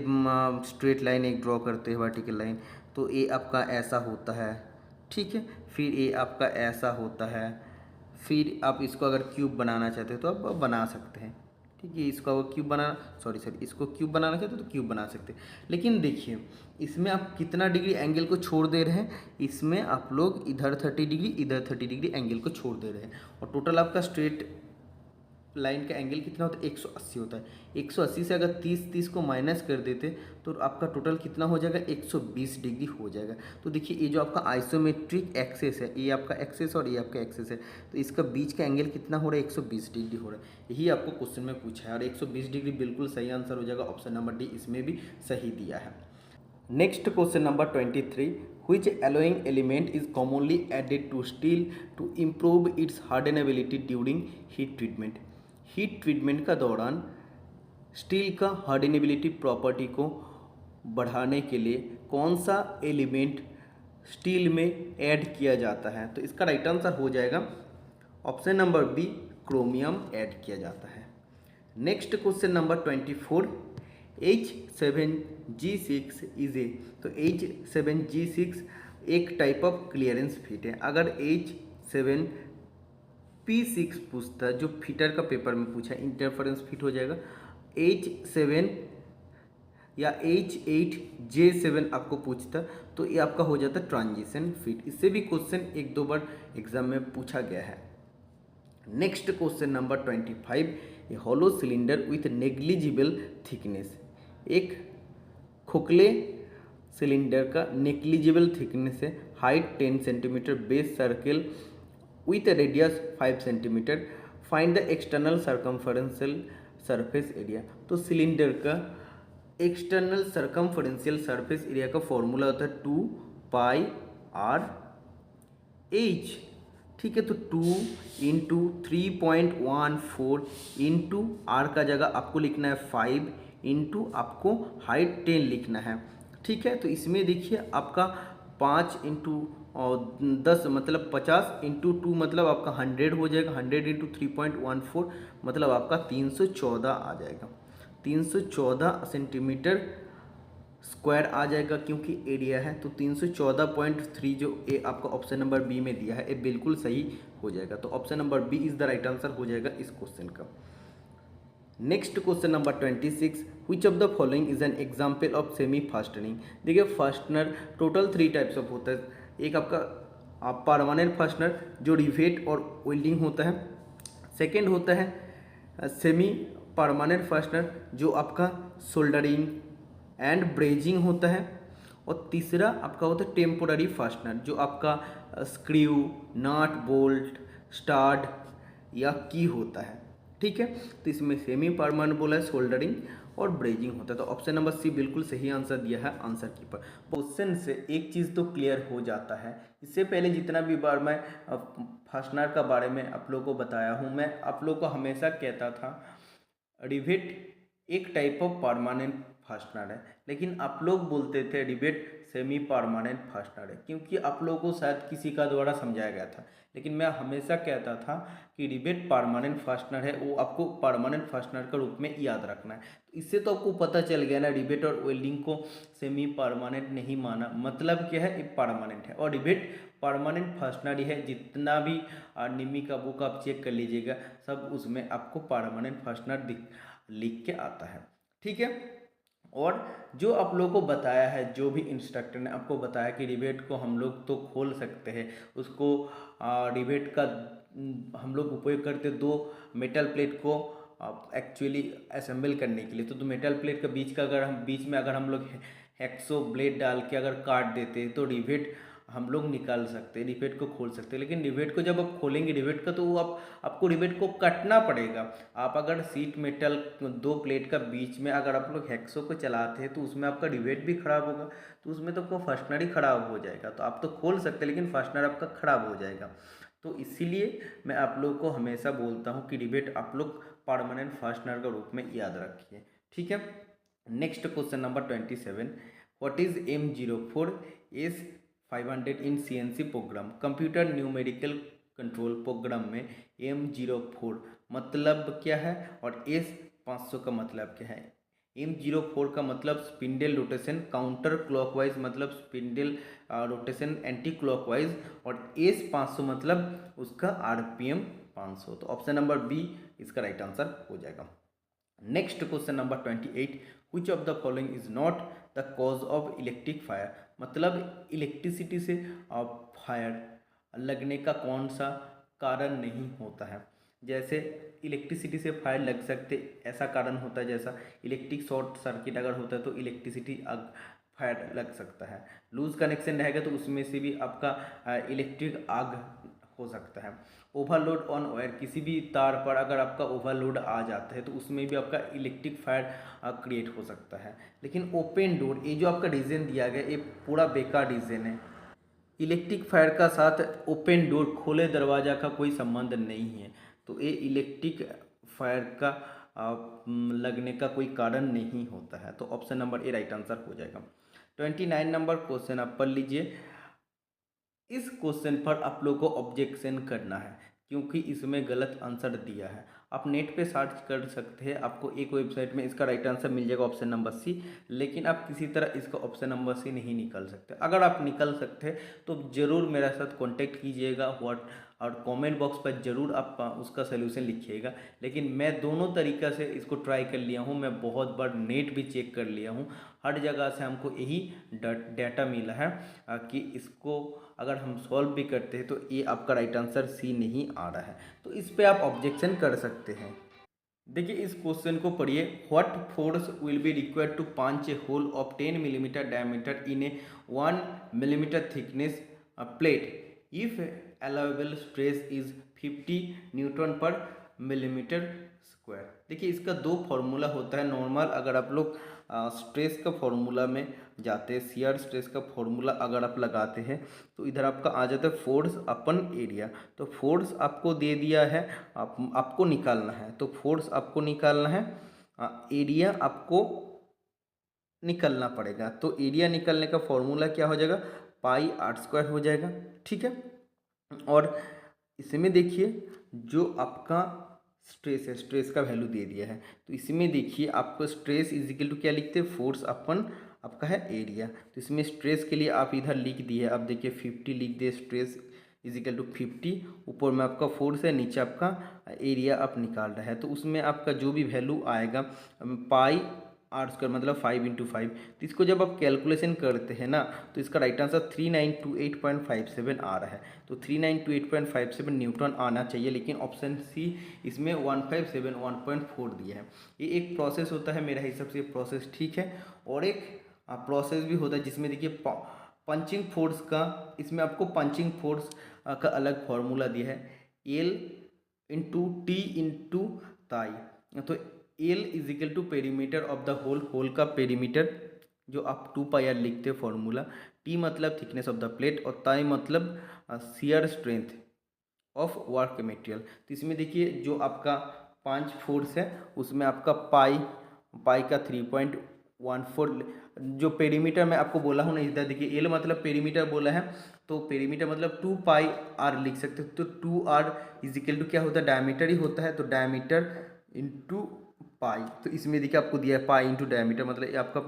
स्ट्रेट लाइन एक ड्रॉ करते हैं, वर्टिकल लाइन, तो ये आपका ऐसा होता है, ठीक है। फिर ये आपका ऐसा होता है, फिर आप इसको अगर क्यूब बनाना चाहते हो तो आप बना सकते हैं, ठीक है। इसको क्यूब बनाना इसको क्यूब बनाना चाहते हो तो क्यूब बना सकते हैं। लेकिन देखिए इसमें आप कितना डिग्री एंगल को छोड़ दे रहे हैं, इसमें आप लोग इधर 30 डिग्री इधर 30 डिग्री एंगल को छोड़ दे रहे हैं और टोटल आपका स्ट्रेट लाइन का एंगल कितना होता है 180 होता है। 180 से अगर 30 को माइनस कर देते तो आपका टोटल कितना हो जाएगा 120 डिग्री हो जाएगा। तो देखिए ये जो आपका आइसोमेट्रिक एक्सेस है, ये आपका एक्सेस और ये आपका एक्सेस है, तो इसका बीच का एंगल कितना हो रहा है 120 डिग्री हो रहा है। यही आपको क्वेश्चन में पूछा है और 120 डिग्री बिल्कुल सही आंसर हो जाएगा। ऑप्शन नंबर डी इसमें भी सही दिया है। Next question number 23, which alloying element is commonly added to steel to improve its hardenability during heat treatment। Heat treatment का दौरान स्टील का हार्डनेबिलिटी प्रॉपर्टी को बढ़ाने के लिए कौन सा एलिमेंट स्टील में ऐड किया जाता है, तो इसका राइट आंसर हो जाएगा option number B, chromium add किया जाता है। Next question number 24, H7G6 is a, तो H7G6 एक टाइप ऑफ क्लियरेंस फिट है। अगर H7P6 पूछता जो फिटर का पेपर में पूछा इंटरफेरेंस फिट हो जाएगा। H7 या H8J7 आपको पूछता तो ये आपका हो जाता ट्रांजिशन फिट। इससे भी क्वेश्चन एक दो बार एग्जाम में पूछा गया है। Next question number 25, a hollow cylinder with negligible thickness, एक खोखले सिलेंडर का नेग्लिजिबल थिकनेस है, height 10 centimetre, base circle with radius 5 centimetre, find the external circumferential surface area. तो सिलेंडर का एक्सटर्नल सर्कम्फरेंशियल सरफेस एरिया का फॉर्मूला होता है 2πr/h, ठीक है। तो 2 इंटू 3.14 इंटू आर का जगह आपको लिखना है 5 इंटू आपको हाइट 10 लिखना है, ठीक है। तो इसमें देखिए आपका 5 इंटू 10 मतलब 50 इंटू 2 मतलब आपका 100 हो जाएगा। 100 इंटू 3.14 मतलब आपका 314 आ जाएगा। 314 सेंटीमीटर स्क्वायर आ जाएगा क्योंकि एरिया है। तो 314.3 जो ए आपका ऑप्शन नंबर बी में दिया है ये बिल्कुल सही हो जाएगा। तो option number B is the right answer हो जाएगा इस क्वेश्चन का। Next question number 26, which of the following is an example of semi fastening. देखिए फास्टनर टोटल 3 टाइप्स ऑफ होता है। एक आपका परमानेंट फास्टनर जो रिवेट और वेल्डिंग होता है। सेकेंड होता है सेमी परमानेंट फास्टनर जो आपका सोल्डरिंग एंड ब्रेजिंग होता है, और तीसरा आपका होता है टेम्पोररी फास्टनर जो आपका स्क्रू, नट, बोल्ट, स्टाड या की होता है। ठीक है, तो इसमें सेमी परमानेंट बोला है, सोल्डरिंग और ब्रेजिंग होता है। तो ऑप्शन नंबर सी बिल्कुल सही आंसर दिया है आंसर की पर। क्वेश्चन से एक चीज़ तो क्लियर हो जाता है। इससे पहले जितना भी बार मैं फास्टनर का बारे में आप लोगों को बताया हूँ, मैं आप लोगों को हमेशा कहता था रिवेट एक टाइप ऑफ परमानेंट फास्टनर है, लेकिन आप लोग बोलते थे रिवेट सेमी परमानेंट फास्टनर है, क्योंकि आप लोगों को शायद किसी का द्वारा समझाया गया था। लेकिन मैं हमेशा कहता था कि रिवेट परमानेंट फास्टनर है, वो आपको परमानेंट फास्टनर के रूप में याद रखना है। तो इससे तो आपको पता चल गया ना, रिवेट और वेल्डिंग को सेमी परमानेंट नहीं माना, मतलब क्या है, ये परमानेंट है। और रिवेट परमानेंट फास्टनर ही है, जितना भी निमी का बुक आप चेक कर लीजिएगा, सब उसमें आपको परमानेंट फास्टनर लिख के आता है। ठीक है, और जो आप लोगों को बताया है, जो भी इंस्ट्रक्टर ने आपको बताया कि रिवेट को हम लोग तो खोल सकते हैं, उसको रिवेट का हम लोग उपयोग करते दो मेटल प्लेट को एक्चुअली असेंबल करने के लिए। तो मेटल प्लेट का बीच में अगर हम लोग हेक्सो ब्लेड डाल के अगर काट देते हैं तो रिवेट हम लोग निकाल सकते हैं, रिवेट को खोल सकते हैं। लेकिन रिवेट को जब आप खोलेंगे रिवेट का, तो वो आपको रिवेट को कटना पड़ेगा। आप अगर सीट मेटल दो प्लेट का बीच में अगर आप लोग हेक्सो को चलाते हैं तो उसमें आपका रिवेट भी खराब होगा, तो उसमें तो आपका फास्टनर ही खराब हो जाएगा। तो आप तो खोल सकते हैं लेकिन फास्टनर आपका खराब हो जाएगा। तो इसीलिए मैं आप लोग को हमेशा बोलता हूँ कि रिवेट आप लोग परमानेंट फास्टनर के रूप में याद रखिए। ठीक है, next question number 27, what is M04S500 in CNC program? Computer numerical control program में M04 मतलब क्या है और S500 का मतलब क्या है? M04 का मतलब स्पिंडल रोटेशन काउंटर क्लॉकवाइज, मतलब स्पिंडल रोटेशन एंटी क्लॉकवाइज, और S500 मतलब उसका RPM 500। तो ऑप्शन नंबर बी इसका राइट आंसर हो जाएगा। Next question number 28, which of the following is not the cause of electric fire? मतलब इलेक्ट्रिसिटी से फायर लगने का कौन सा कारण नहीं होता है? जैसे इलेक्ट्रिसिटी से फायर लग सकते ऐसा कारण होता है, जैसा इलेक्ट्रिक शॉर्ट सर्किट अगर होता है तो इलेक्ट्रिसिटी फायर लग सकता है। लूज कनेक्शन रहेगा तो उसमें से भी आपका इलेक्ट्रिक आग हो सकता है। ओवरलोड ऑन वायर, किसी भी तार पर अगर आपका ओवरलोड आ जाता है तो उसमें भी आपका इलेक्ट्रिक फायर क्रिएट हो सकता है। लेकिन ओपन डोर, ये जो आपका रीज़न दिया गया ये पूरा बेकार रीज़न है। इलेक्ट्रिक फायर का साथ ओपन डोर, खोले दरवाज़ा का कोई संबंध नहीं है। तो ये इलेक्ट्रिक फायर का लगने का कोई कारण नहीं होता है। तो option number A right answer हो जाएगा। 29 नंबर क्वेश्चन आप पढ़ लीजिए। इस क्वेश्चन पर आप लोग को ऑब्जेक्शन करना है क्योंकि इसमें गलत आंसर दिया है। आप नेट पे सर्च कर सकते हैं, आपको एक वेबसाइट में इसका राइट आंसर मिल जाएगा ऑप्शन नंबर सी, लेकिन आप किसी तरह इसका ऑप्शन नंबर सी नहीं निकाल सकते। अगर आप निकल सकते हैं तो ज़रूर मेरे साथ कांटेक्ट कीजिएगा और कमेंट बॉक्स पर ज़रूर आप उसका सलूशन लिखिएगा। लेकिन मैं दोनों तरीक़ा से इसको ट्राई कर लिया हूँ, मैं बहुत बार नेट भी चेक कर लिया हूँ, हर जगह से हमको यही डाटा मिला है कि इसको अगर हम सॉल्व भी करते हैं तो ये आपका राइट आंसर सी नहीं आ रहा है। तो इस पे आप ऑब्जेक्शन कर सकते हैं। देखिए इस क्वेश्चन को पढ़िए। What force will be required to punch a hole of 10 millimetre diameter in a 1 millimetre thickness plate if allowable stress is 50 newton per millimetre square. देखिए इसका दो फार्मूला होता है नॉर्मल। अगर आप लोग स्ट्रेस का फार्मूला में जाते हैं, शियर स्ट्रेस का फार्मूला अगर आप लगाते हैं तो इधर आपका आ जाता है फोर्स अपन एरिया। तो फोर्स आपको दे दिया है, आपको निकालना है। तो फोर्स आपको निकालना है, एरिया आपको निकलना पड़ेगा। तो एरिया निकलने का फॉर्मूला क्या हो जाएगा, पाई आर स्क्वायर हो जाएगा। ठीक है, और इसमें देखिए जो आपका स्ट्रेस है, स्ट्रेस का वैल्यू दे दिया है। तो इसमें देखिए आपको स्ट्रेस इज इक्वल टू क्या लिखते हैं, फोर्स अपन आपका है एरिया। तो इसमें स्ट्रेस के लिए आप इधर लिख दिए, अब देखिए 50 लिख दिए, स्ट्रेस इज इक्वल टू 50, ऊपर में आपका फोर्स है, नीचे आपका एरिया आप निकाल रहा है। तो उसमें आपका जो भी वैल्यू आएगा पाई r² मतलब 5 × 5। तो इसको जब आप कैलकुलेशन करते हैं ना तो इसका राइट आंसर 3928.57 आ रहा है। तो 3928.57 न्यूटन आना चाहिए, लेकिन ऑप्शन सी इसमें 1571.4 दिया है। ये एक प्रोसेस होता है, मेरा हिसाब से प्रोसेस ठीक है। और एक प्रोसेस भी होता है जिसमें देखिए पंचिंग फोर्स का, इसमें आपको पंचिंग फोर्स का अलग फॉर्मूला दिया है, L × T × ताई। तो L = perimeter of the hole का पेरीमीटर, जो आप 2πr लिखते हैं फॉर्मूला। T मतलब थिकनेस ऑफ द प्लेट और ताई मतलब shear strength of work material. तो इसमें देखिए जो आपका 5 फोर्स है उसमें आपका पाई का 3.14, जो पेरीमीटर मैं आपको बोला हूँ ना, इधर देखिए L मतलब पेरीमीटर बोला है, तो पेरीमीटर मतलब 2πr लिख सकते हो। तो 2r = क्या होता है, डायमीटर ही होता है, तो डायमीटर इंटू पाई। तो इसमें देखिए आपको दिया है पाई इंटू डायमीटर, मतलब ये आपका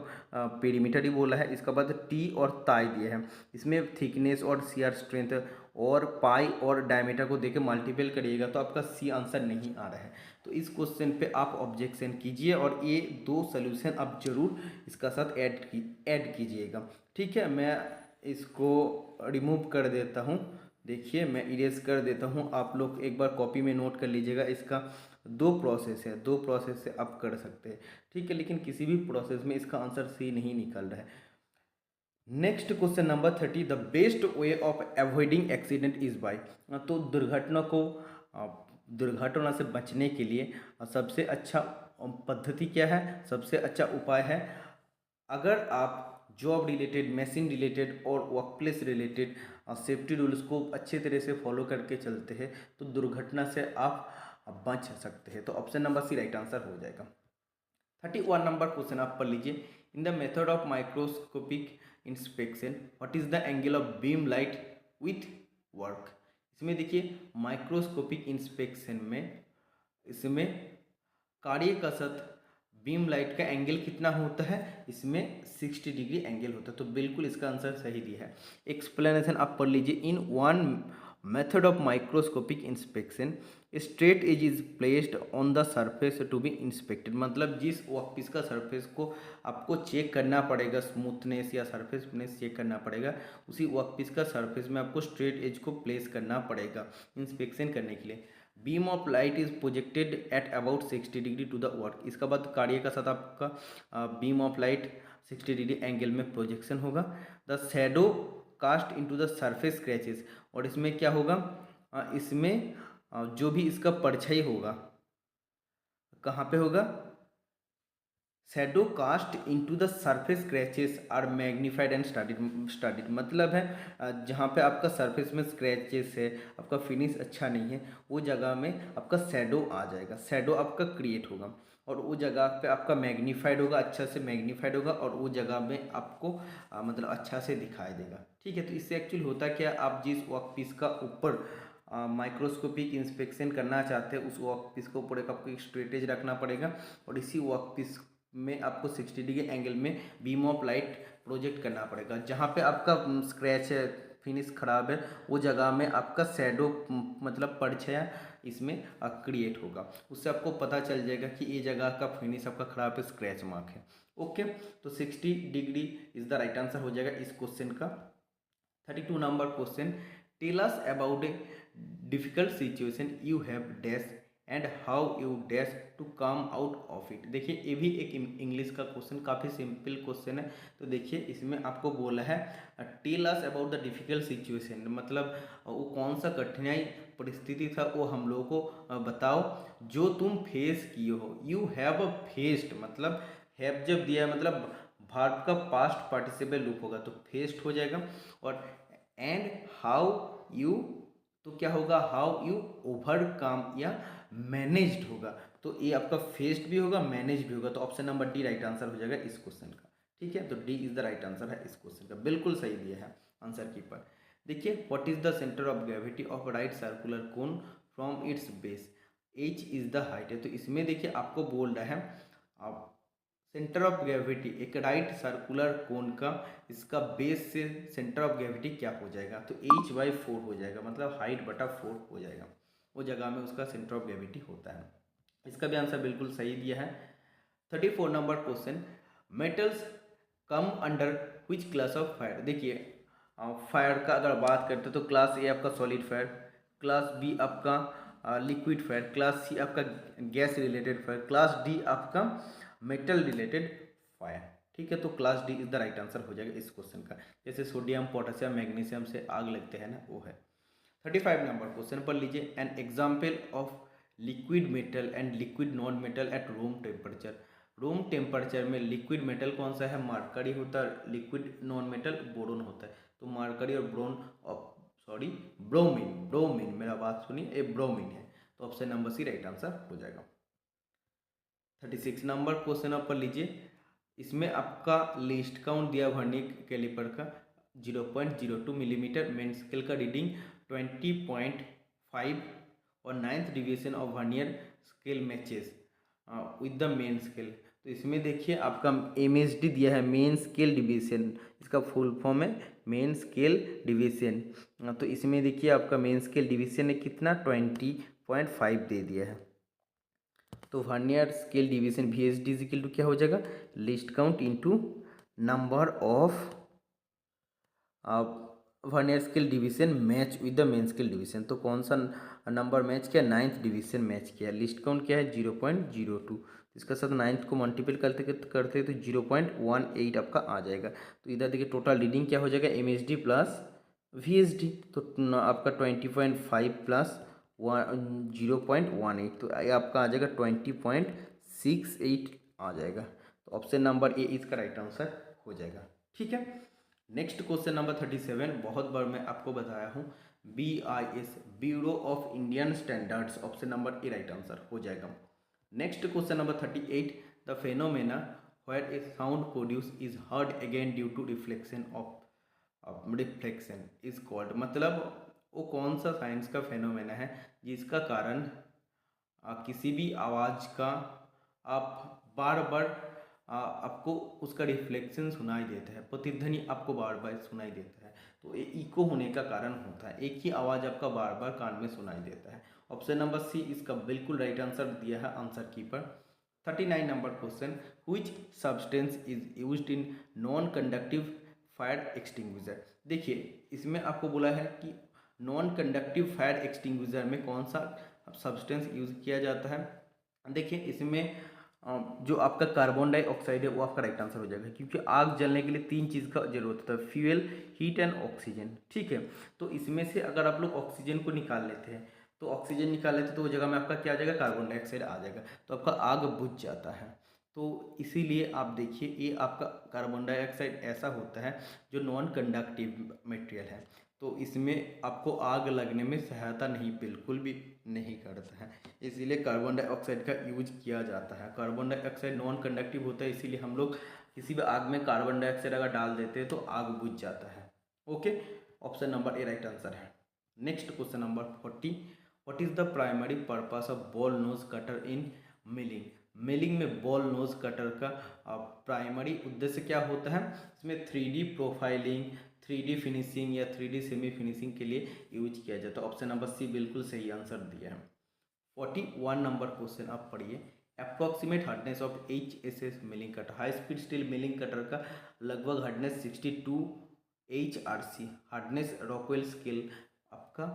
पेरीमीटर ही बोला है। इसके बाद टी और ताई दिए हैं, इसमें थिकनेस और शियर स्ट्रेंथ और पाई और डायमीटर को देके मल्टीपल करिएगा तो आपका सी आंसर नहीं आ रहा है। तो इस क्वेश्चन पे आप ऑब्जेक्शन कीजिए और ये 2 सॉल्यूशन आप जरूर इसका साथ ऐड कीजिएगा। ठीक है, मैं इसको रिमूव कर देता हूँ। देखिए मैं इरेज कर देता हूँ, आप लोग एक बार कॉपी में नोट कर लीजिएगा। इसका 2 प्रोसेस है, 2 प्रोसेस से आप कर सकते हैं। ठीक है, लेकिन किसी भी प्रोसेस में इसका आंसर सी नहीं निकल रहा है। Next question number 30, the best way of avoiding accident is by. तो दुर्घटना से बचने के लिए सबसे अच्छा पद्धति क्या है, सबसे अच्छा उपाय है, अगर आप जॉब रिलेटेड, मशीन रिलेटेड और work place related safety rules को अच्छे तरह से फॉलो करके चलते हैं तो दुर्घटना से आप बच सकते हैं। तो option number C right answer हो जाएगा। 31 नंबर क्वेश्चन आप पढ़ लीजिए। In the method of microscopic inspection what is the angle of beam light with work. इसमें देखिए माइक्रोस्कोपिक इंस्पेक्शन में इसमें कार्य कसरत बीम लाइट का एंगल कितना होता है, इसमें 60 डिग्री एंगल होता है। तो बिल्कुल इसका आंसर सही दिया है। एक्सप्लेनेशन आप पढ़ लीजिए। In one method of microscopic inspection straight edge is placed on the surface to be inspected. मतलब जिस वर्कपीस का सरफेस को आपको चेक करना पड़ेगा, स्मूथनेस या सरफेसनेस चेक करना पड़ेगा, उसी वर्कपीस का सरफेस में आपको स्ट्रेट एज को प्लेस करना पड़ेगा इंस्पेक्शन करने के लिए। Beam of light is projected at about 60 degree to the work. इसका बाद कार्य का साथ आपका beam of light 60 degree angle में प्रोजेक्शन होगा। The shadow cast into the surface scratches. और इसमें क्या होगा, इसमें जो भी इसका परछाई होगा कहाँ पे होगा, shadow cast into the surface scratches are magnified and studied. मतलब है जहाँ पे आपका सरफेस में स्क्रैचेस है, आपका फिनिश अच्छा नहीं है, वो जगह में आपका शैडो आ जाएगा, शैडो आपका क्रिएट होगा और वो जगह पे आपका मैग्नीफाइड होगा, अच्छा से मैग्नीफाइड होगा और वो जगह में आपको मतलब अच्छा से दिखाई देगा। ठीक है, तो इससे एक्चुअली होता क्या, आप जिस वर्क पीस का ऊपर माइक्रोस्कोपिक इंस्पेक्शन करना चाहते हैं उस वर्क पीस के ऊपर एक आपको एक स्ट्रेटेज रखना पड़ेगा और इसी वर्क पीस में आपको 60 डिग्री एंगल में बीम ऑफ लाइट प्रोजेक्ट करना पड़ेगा। जहाँ पे आपका स्क्रैच है, फिनिश खराब है, वो जगह में आपका शैडो मतलब परछाया इसमें क्रिएट होगा। उससे आपको पता चल जाएगा कि ये जगह का फिनिश आपका खराब है, स्क्रैच मार्क है। ओके, तो 60 degree is the right answer हो जाएगा इस क्वेश्चन का। 32 number question, tell us about a difficult situation you have dash and how you dash to come out of it. देखिए ये भी एक इंग्लिश का क्वेश्चन, काफ़ी सिंपल क्वेश्चन है। तो देखिए इसमें आपको बोला है tell us about the difficult situation, मतलब वो कौन सा कठिनाई परिस्थिति था वो हम लोगों को बताओ जो तुम फेस किए हो। यू हैव फेस्ड, मतलब हैव जब दिया है मतलब वर्ब का पास्ट पार्टिसिपल लूप होगा तो फेस्ड हो जाएगा। और एंड हाउ यू, तो क्या होगा, हाउ यू ओवरकम या मैनेज्ड होगा। तो ये आपका फेस्ड भी होगा, मैनेज भी होगा। तो option number D right answer हो जाएगा इस क्वेश्चन का। ठीक है, तो D is the right answer है इस क्वेश्चन का, बिल्कुल सही दिया है आंसर कीपर। देखिए what is the centre of gravity of right circular cone from its base, H is the height है। तो इसमें देखिए आपको बोल रहा है आप सेंटर ऑफ ग्रेविटी एक राइट सर्कुलर कोन का, इसका बेस से सेंटर ऑफ ग्रेविटी क्या हो जाएगा, तो h/4 हो जाएगा, मतलब हाइट बटा 4 हो जाएगा, वो जगह में उसका सेंटर ऑफ ग्रेविटी होता है। इसका भी आंसर बिल्कुल सही दिया है। 34 number question, metals come under which class of fire. देखिए फायर का अगर बात करते हैं तो क्लास ए आपका सॉलिड फायर, क्लास बी आपका लिक्विड फायर, क्लास सी आपका gas related fire, class D आपका मेटल रिलेटेड फायर। ठीक है, तो class D is the right answer हो जाएगा इस क्वेश्चन का। जैसे सोडियम, पोटेशियम, मैग्नीशियम से आग लगते हैं ना, वो है। 35 नंबर क्वेश्चन पर लीजिए, N example of liquid metal and liquid non metal at room temperature. Room temperature में लिक्विड मेटल कौन सा है? मरकरी होता है। लिक्विड नॉन मेटल बोरोन होता है। तो मरकरी और ब्रोमीन, ब्रोमीन, मेरा बात सुनिए, ये ब्रोमीन है। तो option number C right answer हो जाएगा। 36 नंबर क्वेश्चन आप पर लीजिए, इसमें आपका लिस्ट काउंट दिया वर्नियर कैलिपर का 0.02 मिलीमीटर, मेन स्केल का रीडिंग 20.5 और 9th division of vernier scale matches with the main scale. तो इसमें देखिए आपका MSD दिया है, मेन स्केल डिवीजन, इसका फुल फॉर्म है मेन स्केल डिवीजन। तो इसमें देखिए आपका मेन स्केल डिवीजन ने कितना 20.5 दे दिया है। तो vernier scale division VSD is equal to क्या हो जाएगा? Least count into number of vernier scale division match with the main scale division. तो कौन सा नंबर मैच किया? 9th डिवीजन मैच किया। लिस्ट काउंट क्या है? 0.02। इसका साथ 9th को मल्टीपल करते करते तो 0.18 आपका आ जाएगा। तो इधर देखिए टोटल रीडिंग क्या हो जाएगा? MSD plus VSD। तो आपका 20.5 प्लस 0.18, तो ये आपका आ जाएगा 20.68 आ जाएगा। तो ऑप्शन नंबर ए इसका राइट आंसर हो जाएगा। ठीक है, नेक्स्ट क्वेश्चन नंबर 37, बहुत बार मैं आपको बताया हूँ, BIS, bureau of Indian standards, option number A right answer हो जाएगा। Next question number 38, the phenomena where a sound produce is heard again due to reflection is called. मतलब वो कौन सा साइंस का फेनोमेना है जिसका कारण किसी भी आवाज़ का आप बार बार आपको उसका रिफ्लेक्शन सुनाई देता है, प्रतिध्वनि आपको बार बार सुनाई देता है। तो ये इको होने का कारण होता है, एक ही आवाज़ आपका बार बार कान में सुनाई देता है। ऑप्शन नंबर सी इसका बिल्कुल राइट आंसर दिया है answer keeper. 39 number question, which substance is used in non conductive fire extinguisher. देखिए इसमें आपको बोला है कि नॉन कंडक्टिव फायर एक्सटिंग्विशर में कौन सा सब्सटेंस यूज किया जाता है। देखिए इसमें जो आपका कार्बन डाइऑक्साइड है वो आपका राइट आंसर हो जाएगा, क्योंकि आग जलने के लिए 3 चीज़ का जरूरत होता है, फ्यूल, हीट एंड ऑक्सीजन। ठीक है, तो इसमें से अगर आप लोग ऑक्सीजन को निकाल लेते हैं, तो ऑक्सीजन निकाल लेते तो वो जगह में आपका क्या आ जाएगा? कार्बन डाइऑक्साइड आ जाएगा, तो आपका आग बुझ जाता है। तो इसीलिए आप देखिए ये आपका कार्बन डाइऑक्साइड ऐसा होता है जो नॉन कंडक्टिव मटेरियल है, तो इसमें आपको आग लगने में सहायता नहीं, बिल्कुल भी नहीं करता है, इसीलिए कार्बन डाइऑक्साइड का यूज किया जाता है। कार्बन डाइऑक्साइड नॉन कंडक्टिव होता है, इसीलिए हम लोग किसी भी आग में कार्बन डाइऑक्साइड अगर डाल देते हैं तो आग बुझ जाता है। Okay, option number A right answer है। Next question number 40, what is the primary purpose of ball nose cutter in milling. Milling में बॉल नोज कटर का प्राइमरी उद्देश्य क्या होता है? इसमें 3D प्रोफाइलिंग, 3D फिनिशिंग या 3D सेमी फिनिशिंग के लिए यूज किया जाता है। ऑप्शन नंबर सी बिल्कुल सही आंसर दिया है। 41 नंबर क्वेश्चन आप पढ़िए, approximate hardness of HSS milling cutter. High speed steel milling cutter का लगभग hardness 62 HRC, hardness Rockwell scale आपका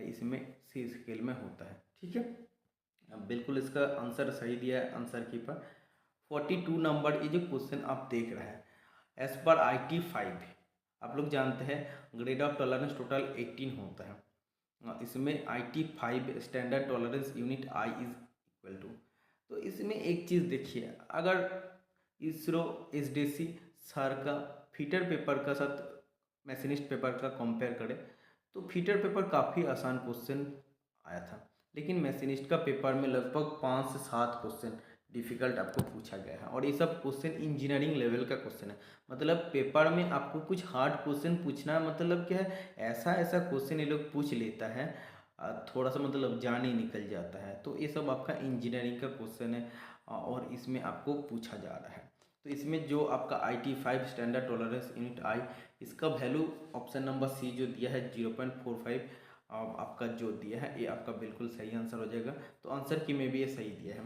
इसमें सी स्केल में होता है। ठीक है, बिल्कुल इसका आंसर सही दिया है आंसर कीपर। 42 नंबर ये जो क्वेश्चन आप देख रहे हैं, एज पर IT 5 आप लोग जानते हैं ग्रेड ऑफ टॉलरेंस टोटल 18 होता है, इसमें IT 5 standard tolerance unit I is equal to. तो इसमें एक चीज़ देखिए, अगर इसरो SDC सर का फीटर पेपर का साथ मैथमेटिक्स पेपर का कंपेयर करें तो फीटर पेपर काफ़ी आसान क्वेश्चन आया था, लेकिन मैथमेटिक्स का पेपर में लगभग 5 से 7 क्वेश्चन डिफ़िकल्ट आपको पूछा गया है, और ये सब क्वेश्चन इंजीनियरिंग लेवल का क्वेश्चन है। मतलब पेपर में आपको कुछ हार्ड क्वेश्चन पूछना मतलब क्या है, ऐसा ऐसा क्वेश्चन ये लोग पूछ लेता है, थोड़ा सा मतलब जान ही निकल जाता है। तो ये सब आपका इंजीनियरिंग का क्वेश्चन है और इसमें आपको पूछा जा रहा है। तो इसमें जो आपका IT 5 standard tolerance unit I, इसका वैल्यू ऑप्शन नंबर सी जो दिया है 0.45 आपका जो दिया है ये आपका बिल्कुल सही आंसर हो जाएगा। तो आंसर की में भी ये सही दिया है।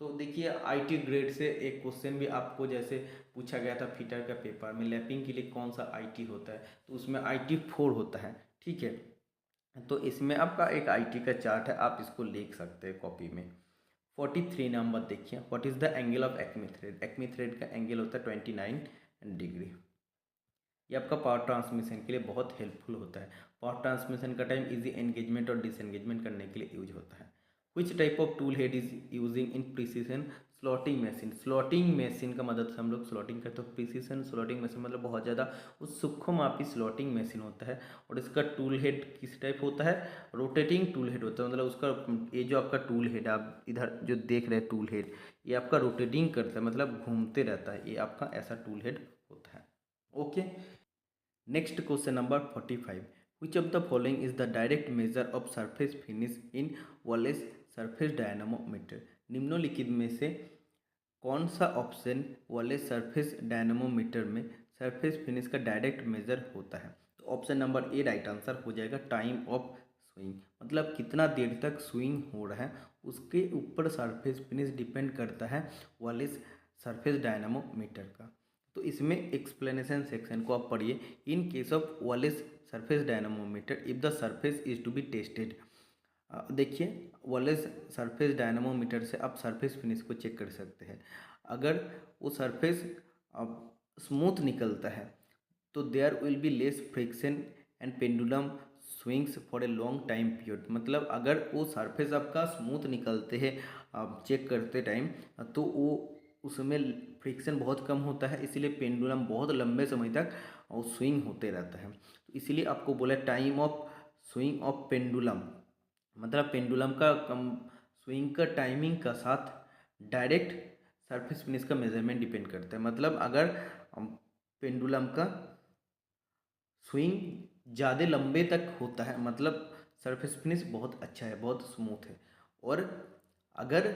तो देखिए आईटी ग्रेड से एक क्वेश्चन भी आपको जैसे पूछा गया था फिटर का पेपर में, लैपिंग के लिए कौन सा आईटी होता है, तो उसमें IT4 होता है। ठीक है, तो इसमें आपका एक आईटी का चार्ट है, आप इसको लिख सकते हैं कॉपी में। 43 नंबर देखिए, what is the angle of acme thread. Acme thread का एंगल होता है 29 डिग्री। ये आपका पावर ट्रांसमिशन के लिए बहुत हेल्पफुल होता है। पावर ट्रांसमिशन का टाइम इजी एंगेजमेंट और डिसएंगेजमेंट करने के लिए यूज होता है। विच type of tool head is using in precision slotting machine. Slotting machine का मदद से हम लोग स्लॉटिंग करते हैं। प्रिसीजन स्लॉटिंग मशीन मतलब बहुत ज़्यादा उस सूक्ष्म मापी स्लॉटिंग मशीन होता है। और इसका टूल हेड किस टाइप होता है, रोटेटिंग टूल हेड होता है। मतलब उसका ये जो आपका टूल हेड आप इधर जो देख रहे हैं टूल हेड, ये आपका रोटेटिंग करता है, मतलब घूमते रहता है, ये आपका ऐसा टूल हेड होता है। Okay, next question number 45, which of the following is the direct measure of surface finish in wireless surface dynamometer. निम्नलिखित में से कौन सा ऑप्शन वालेस सरफेस डायनामोमीटर में सरफेस फिनिश का डायरेक्ट मेजर होता है। तो option number A right answer हो जाएगा, टाइम ऑफ स्विंग, मतलब कितना देर तक स्विंग हो रहा है उसके ऊपर सरफेस फिनिश डिपेंड करता है वालेस सरफेस डायनामोमीटर का। तो इसमें एक्सप्लेनेशन सेक्शन को आप पढ़िए। In case of Wallace surface dynamometer if the surface is to be tested. देखिए वालेस सरफेस डायनामोमीटर से आप सरफेस फिनिश को चेक कर सकते हैं। अगर वो सरफेस स्मूथ निकलता है तो there will be less friction and pendulum swings for a long time period. मतलब अगर वो सरफेस आपका स्मूथ निकलते हैं आप चेक करते टाइम, तो वो उसमें फ्रिक्शन बहुत कम होता है, इसीलिए पेंडुलम बहुत लंबे समय तक स्विंग होते रहता है। तो इसीलिए आपको बोला time of swing of pendulum, मतलब पेंडुलम का कम स्विंग का टाइमिंग का साथ डायरेक्ट सरफेस फिनिश का मेजरमेंट डिपेंड करता है। मतलब अगर पेंडुलम का स्विंग ज़्यादा लंबे तक होता है मतलब सरफेस फिनिश बहुत अच्छा है, बहुत स्मूथ है। और अगर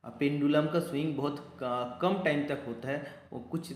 पेंडुलम का स्विंग बहुत कम टाइम तक होता है, वो कुछ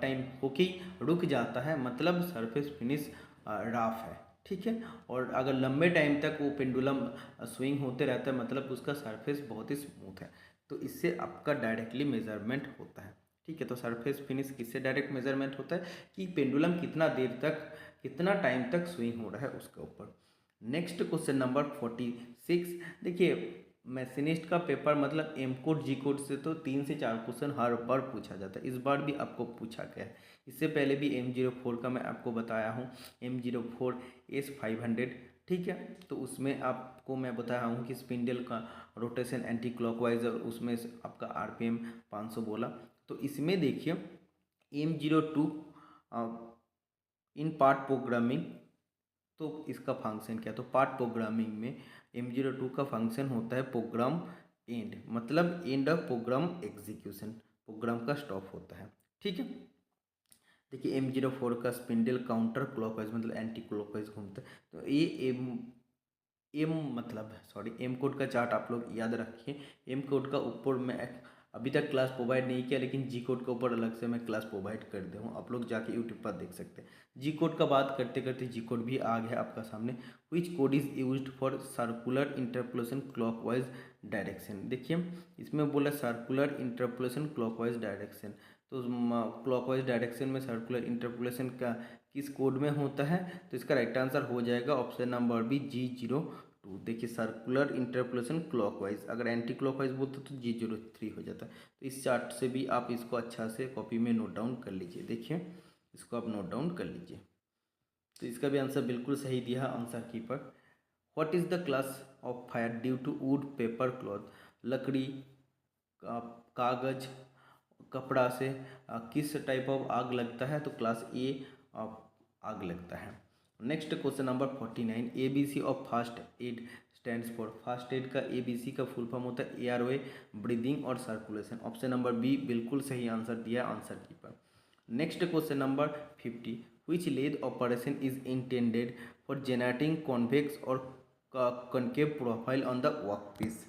टाइम होके रुक जाता है, मतलब सरफेस फिनिश राफ है। ठीक है, और अगर लंबे टाइम तक वो पेंडुलम स्विंग होते रहता है मतलब उसका सरफेस बहुत ही स्मूथ है। तो इससे आपका डायरेक्टली मेजरमेंट होता है। ठीक है, तो सरफेस फिनिश किससे डायरेक्ट मेजरमेंट होता है कि पेंडुलम कितना देर तक कितना टाइम तक स्विंग हो रहा है उसके ऊपर। नेक्स्ट क्वेश्चन नंबर 46, देखिए मैथनिस्ट का पेपर मतलब एम कोड जी कोड से तो 3 से 4 क्वेश्चन हर बार पूछा जाता है, इस बार भी आपको पूछा गया है। इससे पहले भी M04 का मैं आपको बताया हूँ, M04S500। ठीक है, तो उसमें आपको मैं बताया हूँ कि स्पिंडल का रोटेशन एंटी क्लॉकवाइज और उसमें आपका RPM 500 बोला। तो इसमें देखिए M02 इन पार्ट प्रोग्रामिंग, तो इसका फंक्शन क्या है, तो पार्ट प्रोग्रामिंग में M02 का फंक्शन होता है प्रोग्राम एंड, मतलब end of program execution, program का स्टॉप होता है। ठीक है, देखिए M04 का स्पिंडल काउंटर क्लॉकवाइज मतलब एंटी क्लॉकवाइज घूमता है। तो ये एम मतलब सॉरी एम कोड का चार्ट आप लोग याद रखिए। एम कोड का ऊपर मैं अभी तक क्लास प्रोवाइड नहीं किया, लेकिन जी कोड के ऊपर अलग से मैं क्लास प्रोवाइड कर दे हूँ, आप लोग जाके यूट्यूब पर देख सकते हैं। जी कोड का बात करते करते जी कोड भी आ गया आपका सामने। विच code is used for circular interpolation clockwise direction. देखिए इसमें बोला सर्कुलर इंटरपोलेशन क्लॉकवाइज डायरेक्शन, तो क्लॉकवाइज डायरेक्शन में सर्कुलर इंटरपोलेशन का किस कोड में होता है, तो इसका राइट आंसर हो जाएगा ऑप्शन नंबर बी G02। देखिए सर्कुलर इंटरपोलेशन क्लॉकवाइज, अगर एंटी क्लॉकवाइज बोलते तो G03 हो जाता है। तो इस चार्ट से भी आप इसको अच्छा से कॉपी में नोट डाउन कर लीजिए। देखिए इसको आप नोट डाउन कर लीजिए। तो इसका भी आंसर बिल्कुल सही दिया answer keeper. What is the class of fire due to wood paper cloth. लकड़ी कागज कपड़ा से किस टाइप ऑफ आग लगता है, तो क्लास ए आग लगता है। Next question number 49, ABC of first aid stands for. First aid का ABC का फुल फॉर्म होता है एयरवे, ब्रीदिंग और सर्कुलेशन। ऑप्शन नंबर बी बिल्कुल सही आंसर दिया answer keeper. Next question number 50, which lathe operation is intended for generating convex और concave profile on the workpiece.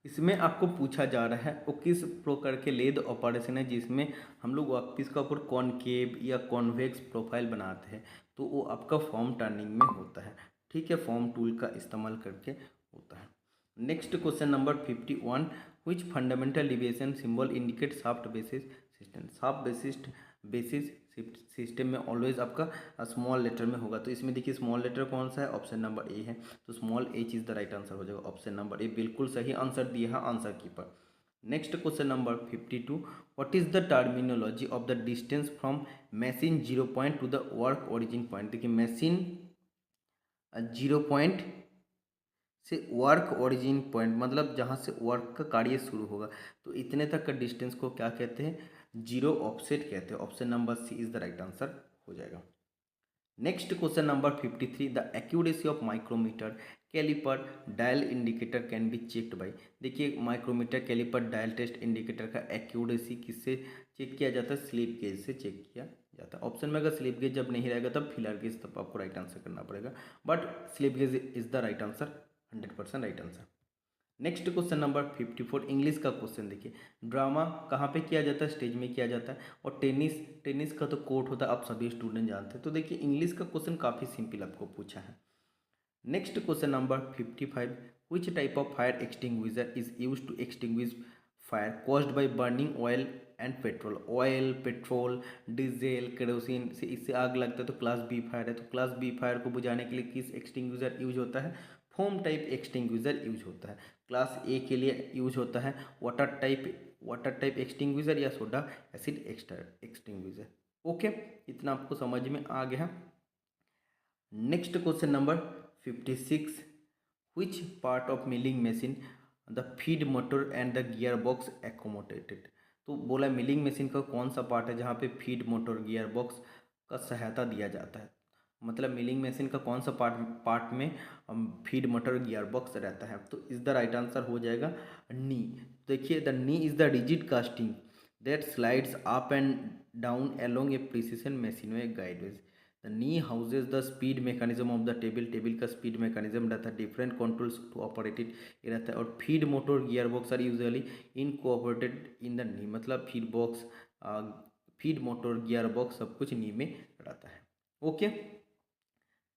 इसमें आपको पूछा जा रहा है वो किस प्रकार के लेद ऑपरेशन है जिसमें हम लोग वर्कपीस का ऊपर कॉनकेव या कॉन्वेक्स प्रोफाइल बनाते हैं, तो वो आपका फॉर्म टर्निंग में होता है। ठीक है, फॉर्म टूल का इस्तेमाल करके होता है। Next question number 51, which fundamental deviation symbol indicate shaft basis system। Shaft basis system में ऑलवेज आपका स्मॉल लेटर में होगा। तो इसमें देखिए स्मॉल लेटर कौन सा है, ऑप्शन नंबर ए है, तो small H is the right answer हो जाएगा। ऑप्शन नंबर ए बिल्कुल सही आंसर दिया है answer keeper. Next question number 52, what is the terminology of the distance from machine zero point two the work origin point. देखिए machine zero point से work origin point मतलब जहाँ से वर्क का कार्य शुरू होगा, तो इतने तक का डिस्टेंस को क्या कहते हैं, जीरो ऑफसेट कहते हैं। Option number C is the right answer हो जाएगा। Next question number 53, the accuracy of micrometer caliper dial indicator can be checked by. देखिए micrometer caliper dial test indicator का एक्यूरेसी किससे चेक किया जाता है, स्लिप गेज से चेक किया जाता है। ऑप्शन में अगर स्लिप गेज जब नहीं रहेगा तब फिलर गेज, तब आपको राइट आंसर करना पड़ेगा, but slip gauge is the right answer, 100% right answer. Next question number 54, English का क्वेश्चन देखिए, ड्रामा कहाँ पे किया जाता है, स्टेज में किया जाता है, और टेनिस का तो कोर्ट होता है, आप सभी स्टूडेंट जानते हैं। तो देखिए इंग्लिश का क्वेश्चन काफ़ी सिंपल आपको पूछा है। Next question number 55, which type of fire extinguisher is use to extinguish fire caused by burning oil and petrol. Oil, petrol, diesel, kerosene से इससे आग लगता है तो क्लास बी फायर है। तो क्लास बी फायर को बुझाने के लिए किस एक्सटिंग्विशर यूज होता है, फोम टाइप एक्सटिंग्विशर यूज होता है। क्लास ए के लिए यूज होता है वाटर टाइप एक्सटिंग्विशर या सोडा एसिड एक्सटिंग्विशर। ओके, इतना आपको समझ में आ गया। Next question number 56, which part of milling machine the feed motor and the gear box accommodated। तो बोला मिलिंग मशीन का कौन सा पार्ट है जहाँ पे फीड मोटर गियर बॉक्स का सहायता दिया जाता है, मतलब मिलिंग मशीन का कौन सा पार्ट में फीड मोटर गियर बॉक्स रहता है। तो इज द राइट आंसर हो जाएगा नी। देखिए the knee is the rigid casting that slides up and down along a precision machinery guideways. The knee houses the speed mechanism of the table का speed mechanism रहता है, different controls to operate it ये रहता है। और feed motor gear box are usually incorporated in the knee, मतलब feed motor gear box सब कुछ नी में रहता है। ओके,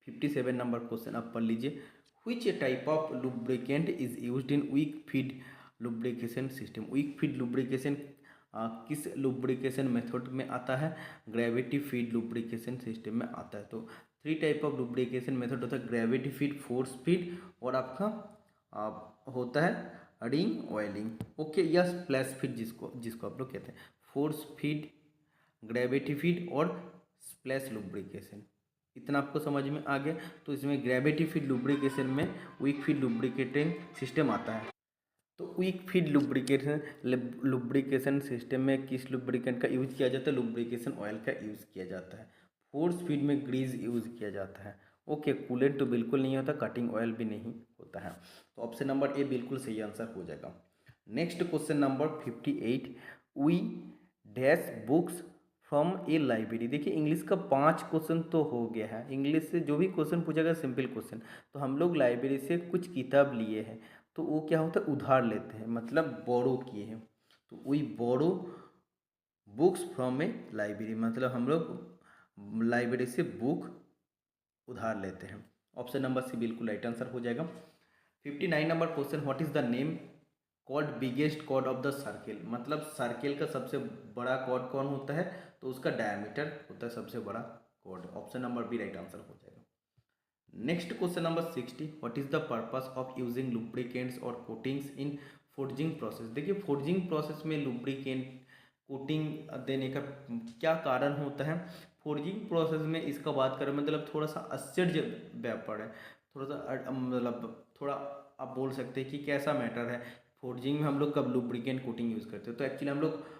57 नंबर क्वेश्चन आप पढ़ लीजिए, which type of lubricant is used in wick feed lubrication system. Wick feed lubrication किस लुब्रिकेशन मेथड में आता है, ग्रेविटी फीड लुब्रिकेशन सिस्टम में आता है। तो 3 टाइप ऑफ लुब्रिकेशन मेथड होता है, ग्रेविटी फीड, फोर्स फीड और आपका होता है रिंग ऑयलिंग। ओके, या स्प्लैश फीड जिसको आप लोग कहते हैं, फोर्स फीड, ग्रेविटी फीड और स्प्लैश लुब्रिकेशन। इतना आपको समझ में आ गया। तो इसमें ग्रेविटी फीड लुब्रिकेशन में वीक फीड लुब्रिकेटिंग सिस्टम आता है। तो वीक फीड लुब्रिकेशन सिस्टम में किस लुब्रिकेंट का यूज किया जाता है, लुब्रिकेशन ऑयल का यूज किया जाता है। फोर्स फीड में ग्रीज यूज किया जाता है। ओके, कूलेंट तो बिल्कुल नहीं होता, कटिंग ऑयल भी नहीं होता है। तो ऑप्शन नंबर ए बिल्कुल सही आंसर हो जाएगा। Next question number 58, we dash books from a library. देखिए इंग्लिश का 5 क्वेश्चन तो हो गया है। इंग्लिश से जो भी क्वेश्चन पूछा गया सिंपल क्वेश्चन, तो हम लोग लाइब्रेरी से कुछ किताब लिए हैं, तो वो क्या होता है, उधार लेते हैं, मतलब बोरो किए हैं। तो we borrow books from a library, मतलब हम लोग लाइब्रेरी से बुक उधार लेते हैं। ऑप्शन नंबर सी बिल्कुल राइट आंसर हो जाएगा। 59 number question, what is the name chord biggest chord of the circle. मतलब सर्किल का सबसे बड़ा कॉर्ड कौन होता है, तो उसका डायमीटर होता है सबसे बड़ा chord. Option number B right answer हो जाएगा। Next question number 60, what is the purpose of using lubricants और कोटिंग्स इन फोर्जिंग प्रोसेस। देखिए फोर्जिंग प्रोसेस में लुब्रिकेंट कोटिंग देने का क्या कारण होता है। फोर्जिंग प्रोसेस में इसका बात करें मतलब थोड़ा सा आश्चर्य व्यापार है, थोड़ा सा मतलब थोड़ा आप बोल सकते हैं कि कैसा मैटर है। फोर्जिंग में हम लोग कब लुब्रिकेंट कोटिंग यूज़ करते हैं, तो एक्चुअली हम लोग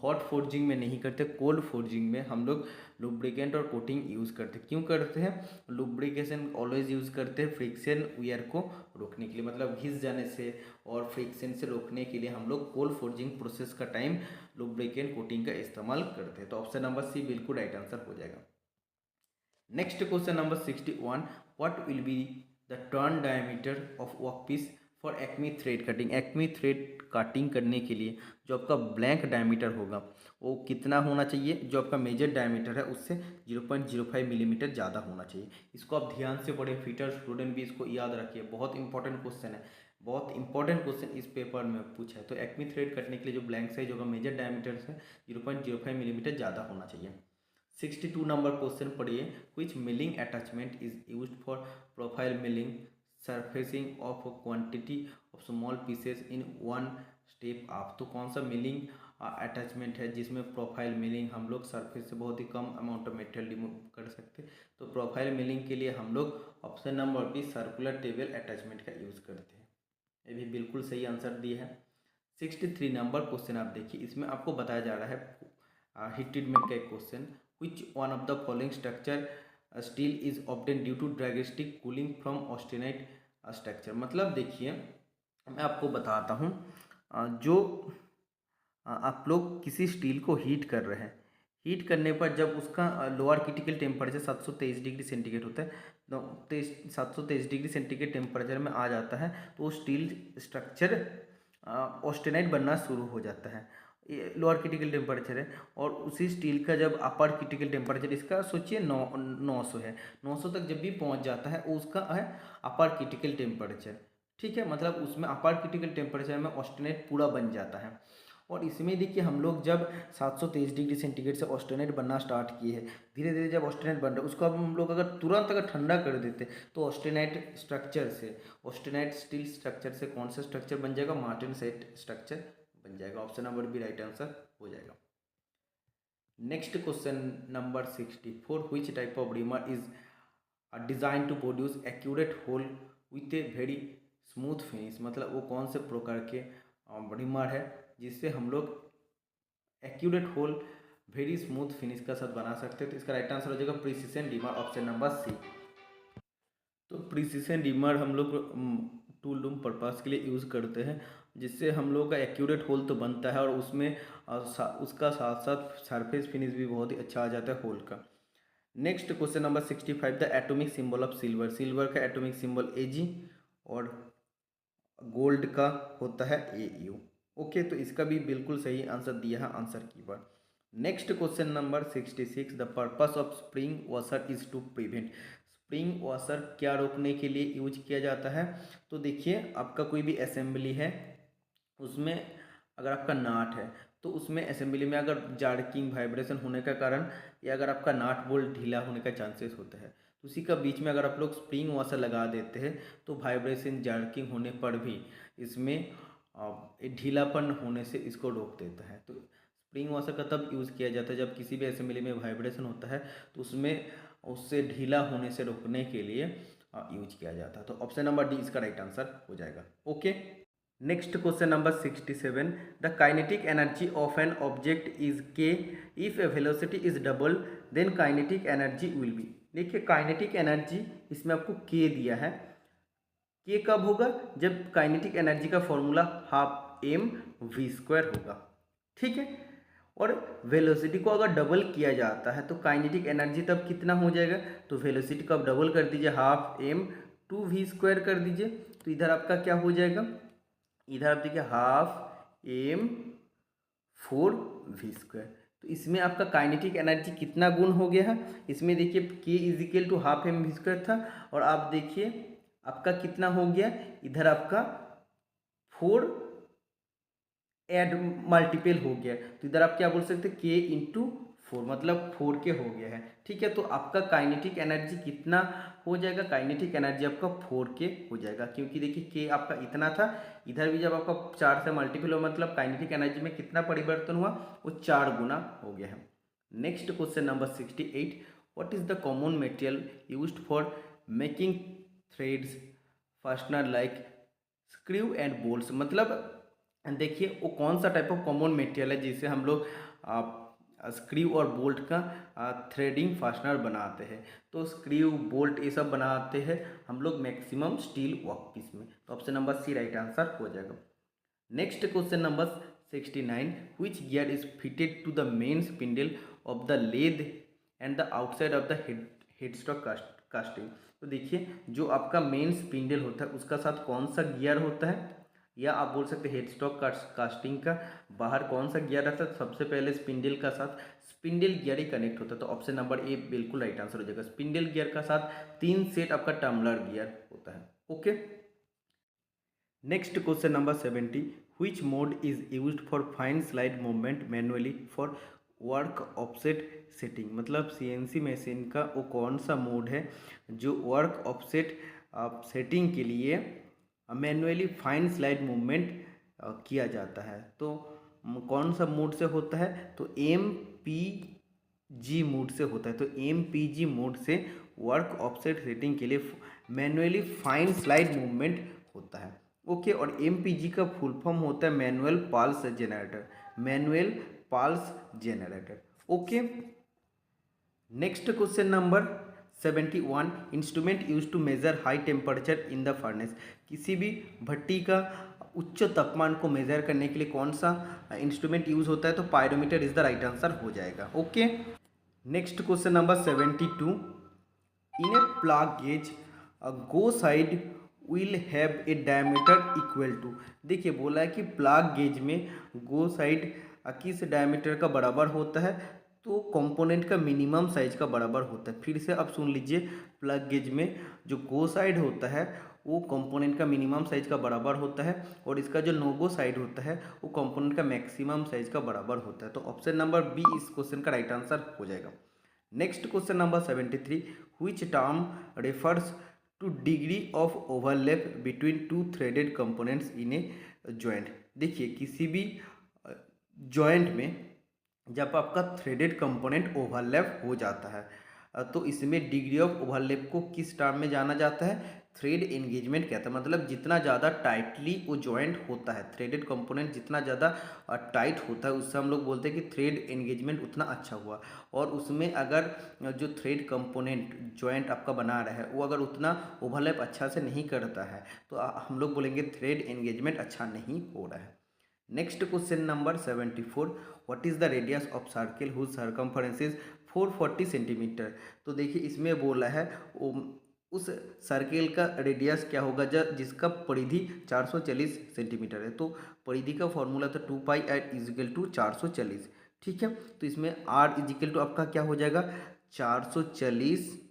हॉट फोर्जिंग में नहीं करते, कोल्ड फोर्जिंग में हम लोग लुब्रिकेंट और कोटिंग यूज़ करते हैं। क्यों करते हैं, लुब्रिकेशन ऑलवेज यूज़ करते हैं फ्रिक्शन वियर को रोकने के लिए, मतलब घिस जाने से और फ्रिक्शन से रोकने के लिए हम लोग कोल्ड फोर्जिंग प्रोसेस का टाइम लुब्रिकेंट कोटिंग का इस्तेमाल करते हैं। तो ऑप्शन नंबर सी बिल्कुल राइट आंसर हो जाएगा। Next question number 61, what will be the turn diameter of workpiece for acme thread cutting. Acme thread cutting करने के लिए जो आपका ब्लैंक डायमीटर होगा वो कितना होना चाहिए, जो आपका मेजर डायमीटर है उससे 0.05 मिलीमीटर ज़्यादा होना चाहिए। इसको आप ध्यान से पढ़े, फीटर स्टूडेंट भी इसको याद रखिए, बहुत इंपॉर्टेंट क्वेश्चन है। बहुत इंपॉर्टेंट क्वेश्चन इस पेपर में पूछा है। तो एक्मी थ्रेड कटने के लिए जो ब्लैंक साइज होगा मेजर डायमीटर से 0.05 मिलीमीटर ज़्यादा होना चाहिए। 62 नंबर क्वेश्चन पढ़िए, which milling attachment is used for profile milling surfacing of quantity of small pieces in one step आप। तो कौन सा मिलिंग अटैचमेंट है जिसमें प्रोफाइल मिलिंग हम लोग सरफेस से बहुत ही कम अमाउंट ऑफ मेटेरियल रिमूव कर सकते हैं। तो प्रोफाइल मिलिंग के लिए हम लोग option number B circular table attachment का यूज़ करते हैं। ये भी बिल्कुल सही आंसर दिए है। 63 नंबर क्वेश्चन आप देखिए, इसमें आपको बताया जा रहा है हीट ट्रीटमेंट का एक question, which one of the following structure steel is obtain due to drastic cooling from austenite structure. मतलब देखिए मैं आपको बताता हूँ, जो आप लोग किसी स्टील को हीट कर रहे हैं, हीट करने पर जब उसका lower critical temperature 723 degree centigrade होता है, तो 723 डिग्री सेंटीग्रेड टेम्परेचर में आ जाता है तो वो स्टील स्ट्रक्चर ऑस्टेनाइट बनना शुरू हो जाता है। ये लोअर क्रिटिकल टेम्परेचर है, और उसी स्टील का जब अपर क्रिटिकल टेम्परेचर इसका सोचिए 900 है, 900 तक जब भी पहुंच जाता है उसका है अपर क्रिटिकल टेम्परेचर। ठीक है, मतलब उसमें अपर क्रिटिकल टेम्परेचर में ऑस्टेनाइट पूरा बन जाता है। और इसमें देखिए हम लोग जब 723 डिग्री सेंटीग्रेड से ऑस्टेनाइट बनना स्टार्ट किए हैं, धीरे धीरे जब ऑस्टेनाइट बन रहा है उसको अब हम लोग अगर तुरंत अगर ठंडा कर देते तो ऑस्टेनाइट स्ट्रक्चर से, ऑस्टेनाइट स्टील स्ट्रक्चर से कौन सा स्ट्रक्चर बन जाएगा, मार्टेनसाइट स्ट्रक्चर बन जाएगा। Option number B right answer हो जाएगा। Next question number 64, which type of reamer is design to produce accurate hole with a very smooth finish. मतलब वो कौन से प्रकार के रिमर है जिससे हम लोग accurate hole very smooth finish का साथ बना सकते हैं। तो इसका राइट आंसर हो जाएगा precision reamer, option number C. तो प्रिसिशन रिमर हम लोग टूल रूम पर्पस के लिए यूज़ करते हैं, जिससे हम लोग का एक्यूरेट होल तो बनता है और उसमें उसका साथ साथ सरफेस फिनिश भी बहुत ही अच्छा आ जाता है होल का। Next question number 65, the atomic symbol of silver. Silver का एटॉमिक सिंबल Ag और गोल्ड का होता है Au। ओके, तो इसका भी बिल्कुल सही आंसर दिया है आंसर की बार। Next question number 66, the purpose of spring washer is to prevent. Spring washer क्या रोकने के लिए यूज किया जाता है। तो देखिए आपका कोई भी असेंबली है, उसमें अगर आपका नाट है तो उसमें असेंबली में अगर जार्किंग वाइब्रेशन होने का कारण, या अगर आपका नाट बोल्ट ढीला होने का चांसेस होता है, तो उसी का बीच में अगर आप लोग स्प्रिंग वॉशर लगा देते हैं तो वाइब्रेशन जार्किंग होने पर भी इसमें ढीलापन होने से इसको रोक देता है। तो स्प्रिंग वॉशर का तब यूज़ किया जाता है जब किसी भी असेंबली में वाइब्रेशन होता है तो उसमें उससे ढीला होने से रोकने के लिए यूज किया जाता है। तो ऑप्शन नंबर डी इसका राइट आंसर हो जाएगा। Okay, next question number 67, the kinetic energy of an object is K if a velocity is double then kinetic energy will be. देखिए काइनेटिक एनर्जी इसमें आपको के दिया है, के कब होगा जब काइनेटिक एनर्जी का formula half M V square होगा। ठीक है, और वेलोसिटी को अगर डबल किया जाता है तो काइनेटिक एनर्जी तब कितना हो जाएगा, तो वेलोसिटी को आप डबल कर दीजिए, half M two V square कर दीजिए, तो इधर आपका क्या हो जाएगा, इधर आप देखिए half M four V square. तो इसमें आपका काइनेटिक एनर्जी कितना गुण हो गया है, इसमें देखिए K is equal to half M V square था, और आप देखिए आपका कितना हो गया, इधर आपका फोर एड मल्टीपल हो गया, तो इधर आप क्या बोल सकते हैं के इंटू फोर, मतलब फोर के हो गया है। ठीक है, तो आपका काइनेटिक एनर्जी कितना हो जाएगा, काइनेटिक एनर्जी आपका फोर के हो जाएगा, क्योंकि देखिए के आपका इतना था, इधर भी जब आपका 4 से मल्टीपल हो मतलब काइनेटिक एनर्जी में कितना परिवर्तन हुआ, वो 4 गुना हो गया है। Next question number 68, what is the common material used for making threads fastener like screw and bolts. मतलब देखिए वो कौन सा टाइप ऑफ कॉमन मटेरियल है जिससे हम लोग स्क्रू और बोल्ट का थ्रेडिंग फास्टनर बनाते हैं। तो स्क्रू बोल्ट ये सब बनाते हैं हम लोग मैक्सिमम स्टील वर्कपीस में। तो option number C right answer हो जाएगा। Next question number 69, which gear is fitted to the main spindle of the lathe and the outside of the headstock casting. तो देखिए जो आपका मेन स्पिंडल होता है उसका साथ कौन सा गियर होता है, या आप बोल सकते हैं हेडस्टॉक कास्टिंग का बाहर कौन सा गियर रहता है, सबसे पहले स्पिंडल का साथ स्पिंडल गियर ही कनेक्ट होता है। तो ऑप्शन नंबर ए बिल्कुल राइट आंसर हो जाएगा। स्पिंडल गियर का साथ 3 सेट आपका टम्बलर गियर होता है। Okay, next question number 70, which mode is used for fine slide movement manually for work offset setting. मतलब सीएनसी मशीन का वो कौन सा मोड है जो वर्क ऑफसेट सेटिंग के लिए मैनुअली फाइन स्लाइड मूवमेंट किया जाता है। तो कौन सा मोड से होता है, तो एम पी जी मोड से होता है। तो एम पी जी मोड से वर्क ऑफसेट सेटिंग के लिए मैनुअली फाइन स्लाइड मूवमेंट होता है। ओके, और एम पी जी का फुल फॉर्म होता है manual pulse generator, manual pulse generator. Okay, next question number 71, instrument use to measure high temperature in the furnace. किसी भी भट्टी का उच्च तापमान को मेजर करने के लिए कौन सा इंस्ट्रूमेंट यूज होता है, तो pyrometer is the right answer हो जाएगा। Okay, next question number 72, in a plug gauge go side will have a diameter equal to. देखिए बोला है कि प्लग गेज में गो साइड किस डायमीटर का बराबर होता है, तो कंपोनेंट का मिनिमम साइज का बराबर होता है। फिर से अब सुन लीजिए, प्लग गेज में जो गो साइड होता है वो कंपोनेंट का मिनिमम साइज का बराबर होता है, और इसका जो नो गो साइड होता है वो कंपोनेंट का मैक्सिमम साइज का बराबर होता है। तो ऑप्शन नंबर बी इस क्वेश्चन का राइट आंसर हो जाएगा। Next question number 73, which term refers two degree of overlap between two threaded components in a joint. देखिए किसी भी जॉइंट में जब आपका थ्रेडेड कंपोनेंट ओवरलैप हो जाता है तो इसमें डिग्री ऑफ ओवरलैप को किस टर्म में जाना जाता है, थ्रेड एंगेजमेंट कहता है। मतलब जितना ज़्यादा टाइटली वो जॉइंट होता है, थ्रेडेड कंपोनेंट जितना ज़्यादा टाइट होता है उससे हम लोग बोलते हैं कि थ्रेड एंगेजमेंट उतना अच्छा हुआ। और उसमें अगर जो थ्रेड कंपोनेंट जॉइंट आपका बना रहा है वो अगर उतना ओवरलैप अच्छा से नहीं करता है तो हम लोग बोलेंगे थ्रेड एंगेजमेंट अच्छा नहीं हो रहा है। Next question number 74, what is the radius of circle whose circumference is 440 centimetre. तो देखिए इसमें बोला है उस सर्किल का रेडियस क्या होगा जिसका परिधि 440 सेंटीमीटर है। तो परिधि का फॉर्मूला था 2πr=440। ठीक है, तो इसमें r इजिकल टू आपका क्या हो जाएगा, 440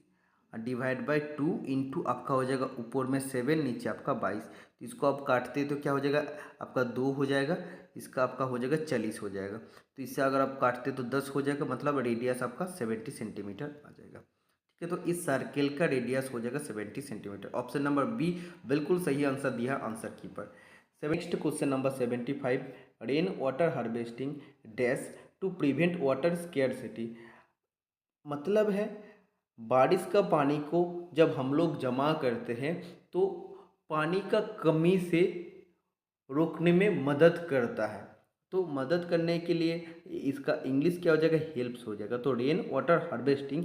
डिवाइड बाई 2 इंटू आपका हो जाएगा ऊपर में 7 नीचे आपका 22। तो इसको आप काटते हैं तो क्या हो जाएगा आपका 2 हो जाएगा, इसका आपका हो जाएगा 40 हो जाएगा। तो इससे अगर आप काटते तो 10 हो जाएगा, मतलब रेडियस आपका 70 सेंटीमीटर आ जाएगा। ठीक है, तो इस सर्किल का रेडियस हो जाएगा 70 सेंटीमीटर। ऑप्शन नंबर बी बिल्कुल सही आंसर दिया answer keeper. Next question number 75, rain water harvesting dash to prevent water scarcity. मतलब है बारिश का पानी को जब हम लोग जमा करते हैं तो पानी का कमी से रोकने में मदद करता है। तो मदद करने के लिए इसका इंग्लिश क्या हो जाएगा, हेल्प्स हो जाएगा। तो rain water harvesting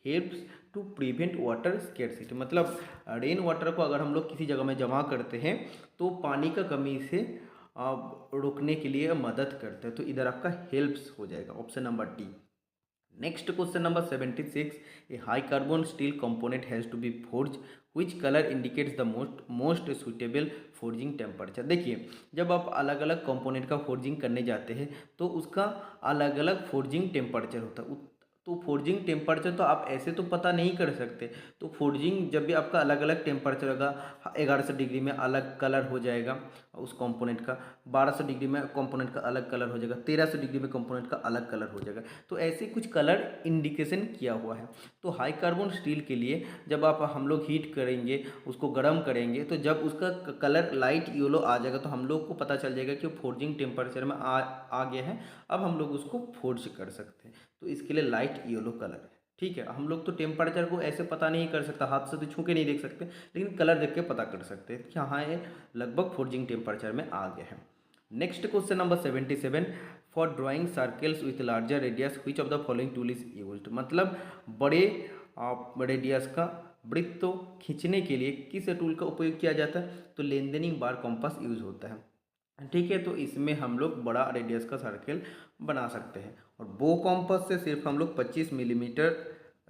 helps to prevent water scarcity. मतलब रेन वाटर को अगर हम लोग किसी जगह में जमा करते हैं तो पानी का कमी से रोकने के लिए मदद करते हैं। तो इधर आपका हेल्प्स हो जाएगा, option number D. Next question number 76, a high carbon steel component has to be forge which colour indicates the most suitable forging temperature. देखिए जब आप अलग अलग कंपोनेंट का फोर्जिंग करने जाते हैं तो उसका अलग अलग फोर्जिंग टेम्परेचर होता है। तो फोर्जिंग टेम्परेचर तो आप ऐसे तो पता नहीं कर सकते। तो फोर्जिंग जब भी आपका अलग अलग टेम्परेचर होगा, 1100 डिग्री में अलग कलर हो जाएगा उस कंपोनेंट का, 1200 डिग्री में कंपोनेंट का अलग कलर हो जाएगा, 1300 डिग्री में कंपोनेंट का अलग कलर हो जाएगा। तो ऐसे कुछ कलर इंडिकेशन किया हुआ है। तो हाई कार्बन स्टील के लिए जब आप हम लोग हीट करेंगे, उसको गर्म करेंगे, तो जब उसका कलर लाइट येलो आ जाएगा तो हम लोग को पता चल जाएगा कि फोर्जिंग टेम्परेचर में आ गया है, अब हम लोग उसको फोर्ज कर सकते हैं। तो इसके लिए लाइट येलो कलर है। ठीक है, हम लोग तो टेम्परेचर को ऐसे पता नहीं कर सकता, हाथ से तो छू के नहीं देख सकते, लेकिन कलर देख के पता कर सकते हैं कि हाँ ये लगभग फोर्जिंग टेम्परेचर में आ गया है। Next question number 77, for drawing circles with larger radius which of the following tool is used. मतलब बड़े रेडियस का वृत्त तो खींचने के लिए किस टूल का उपयोग किया जाता है, तो लेंथनिंग बार कॉम्पास यूज होता है। ठीक है, तो इसमें हम लोग बड़ा रेडियस का सर्कल बना सकते हैं, और बो कॉम्पास से सिर्फ हम लोग 25 मिलीमीटर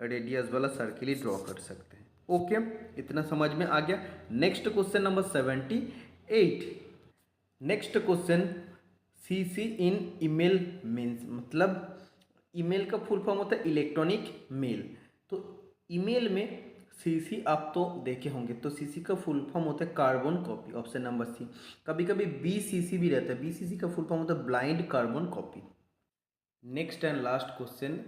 रेडियस वाला सर्किल ही ड्रॉ कर सकते हैं। ओके, इतना समझ में आ गया। Next question number 78, next question CC in email means. मतलब ईमेल का फुल फॉर्म होता है इलेक्ट्रॉनिक मेल। तो ईमेल में सीसी आप तो देखे होंगे, तो सीसी का फुल फॉर्म होता है carbon copy, option number C. कभी कभी बीसीसी भी रहता है, बीसीसी का फुल फॉर्म होता है blind carbon copy. Next and last question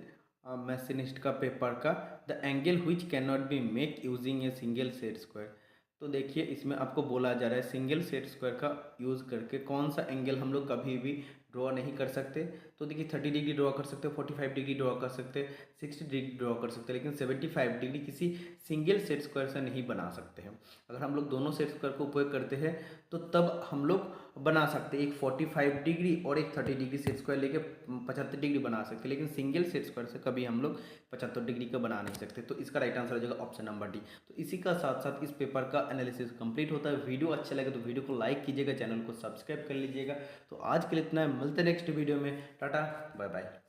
मैथनिस्ट का पेपर का, the angle which can not be make using a single set square. तो देखिए इसमें आपको बोला जा रहा है सिंगल सेट स्क्वायर का यूज़ करके कौन सा एंगल हम लोग कभी भी ड्रॉ नहीं कर सकते। तो देखिए 30 डिग्री ड्रॉ कर सकते हैं, 45 डिग्री ड्रॉ कर सकते हैं, 60 डिग्री ड्रॉ कर सकते हैं, लेकिन 75 डिग्री किसी सिंगल सेट स्क्वायर से नहीं बना सकते हैं। अगर हम लोग दोनों सेट स्क्वायर का उपयोग करते हैं तो तब हम लोग बना सकते हैं, एक 45 डिग्री और एक 30 डिग्री सेट स्क्वायर लेके 75 डिग्री बना सकते हैं, लेकिन सिंगल सेट स्क्वायर से कभी हम लोग 75 डिग्री का बना नहीं सकते। तो इसका राइट आंसर हो जाएगा ऑप्शन नंबर डी। तो इसी का साथ साथ इस पेपर का एनालिसिस कंप्लीट होता है। वीडियो अच्छा लगे तो वीडियो को लाइक कीजिएगा, चैनल को सब्सक्राइब कर लीजिएगा। तो आज के लिए इतना है, मिलते हैं नेक्स्ट वीडियो में। Tata bye bye.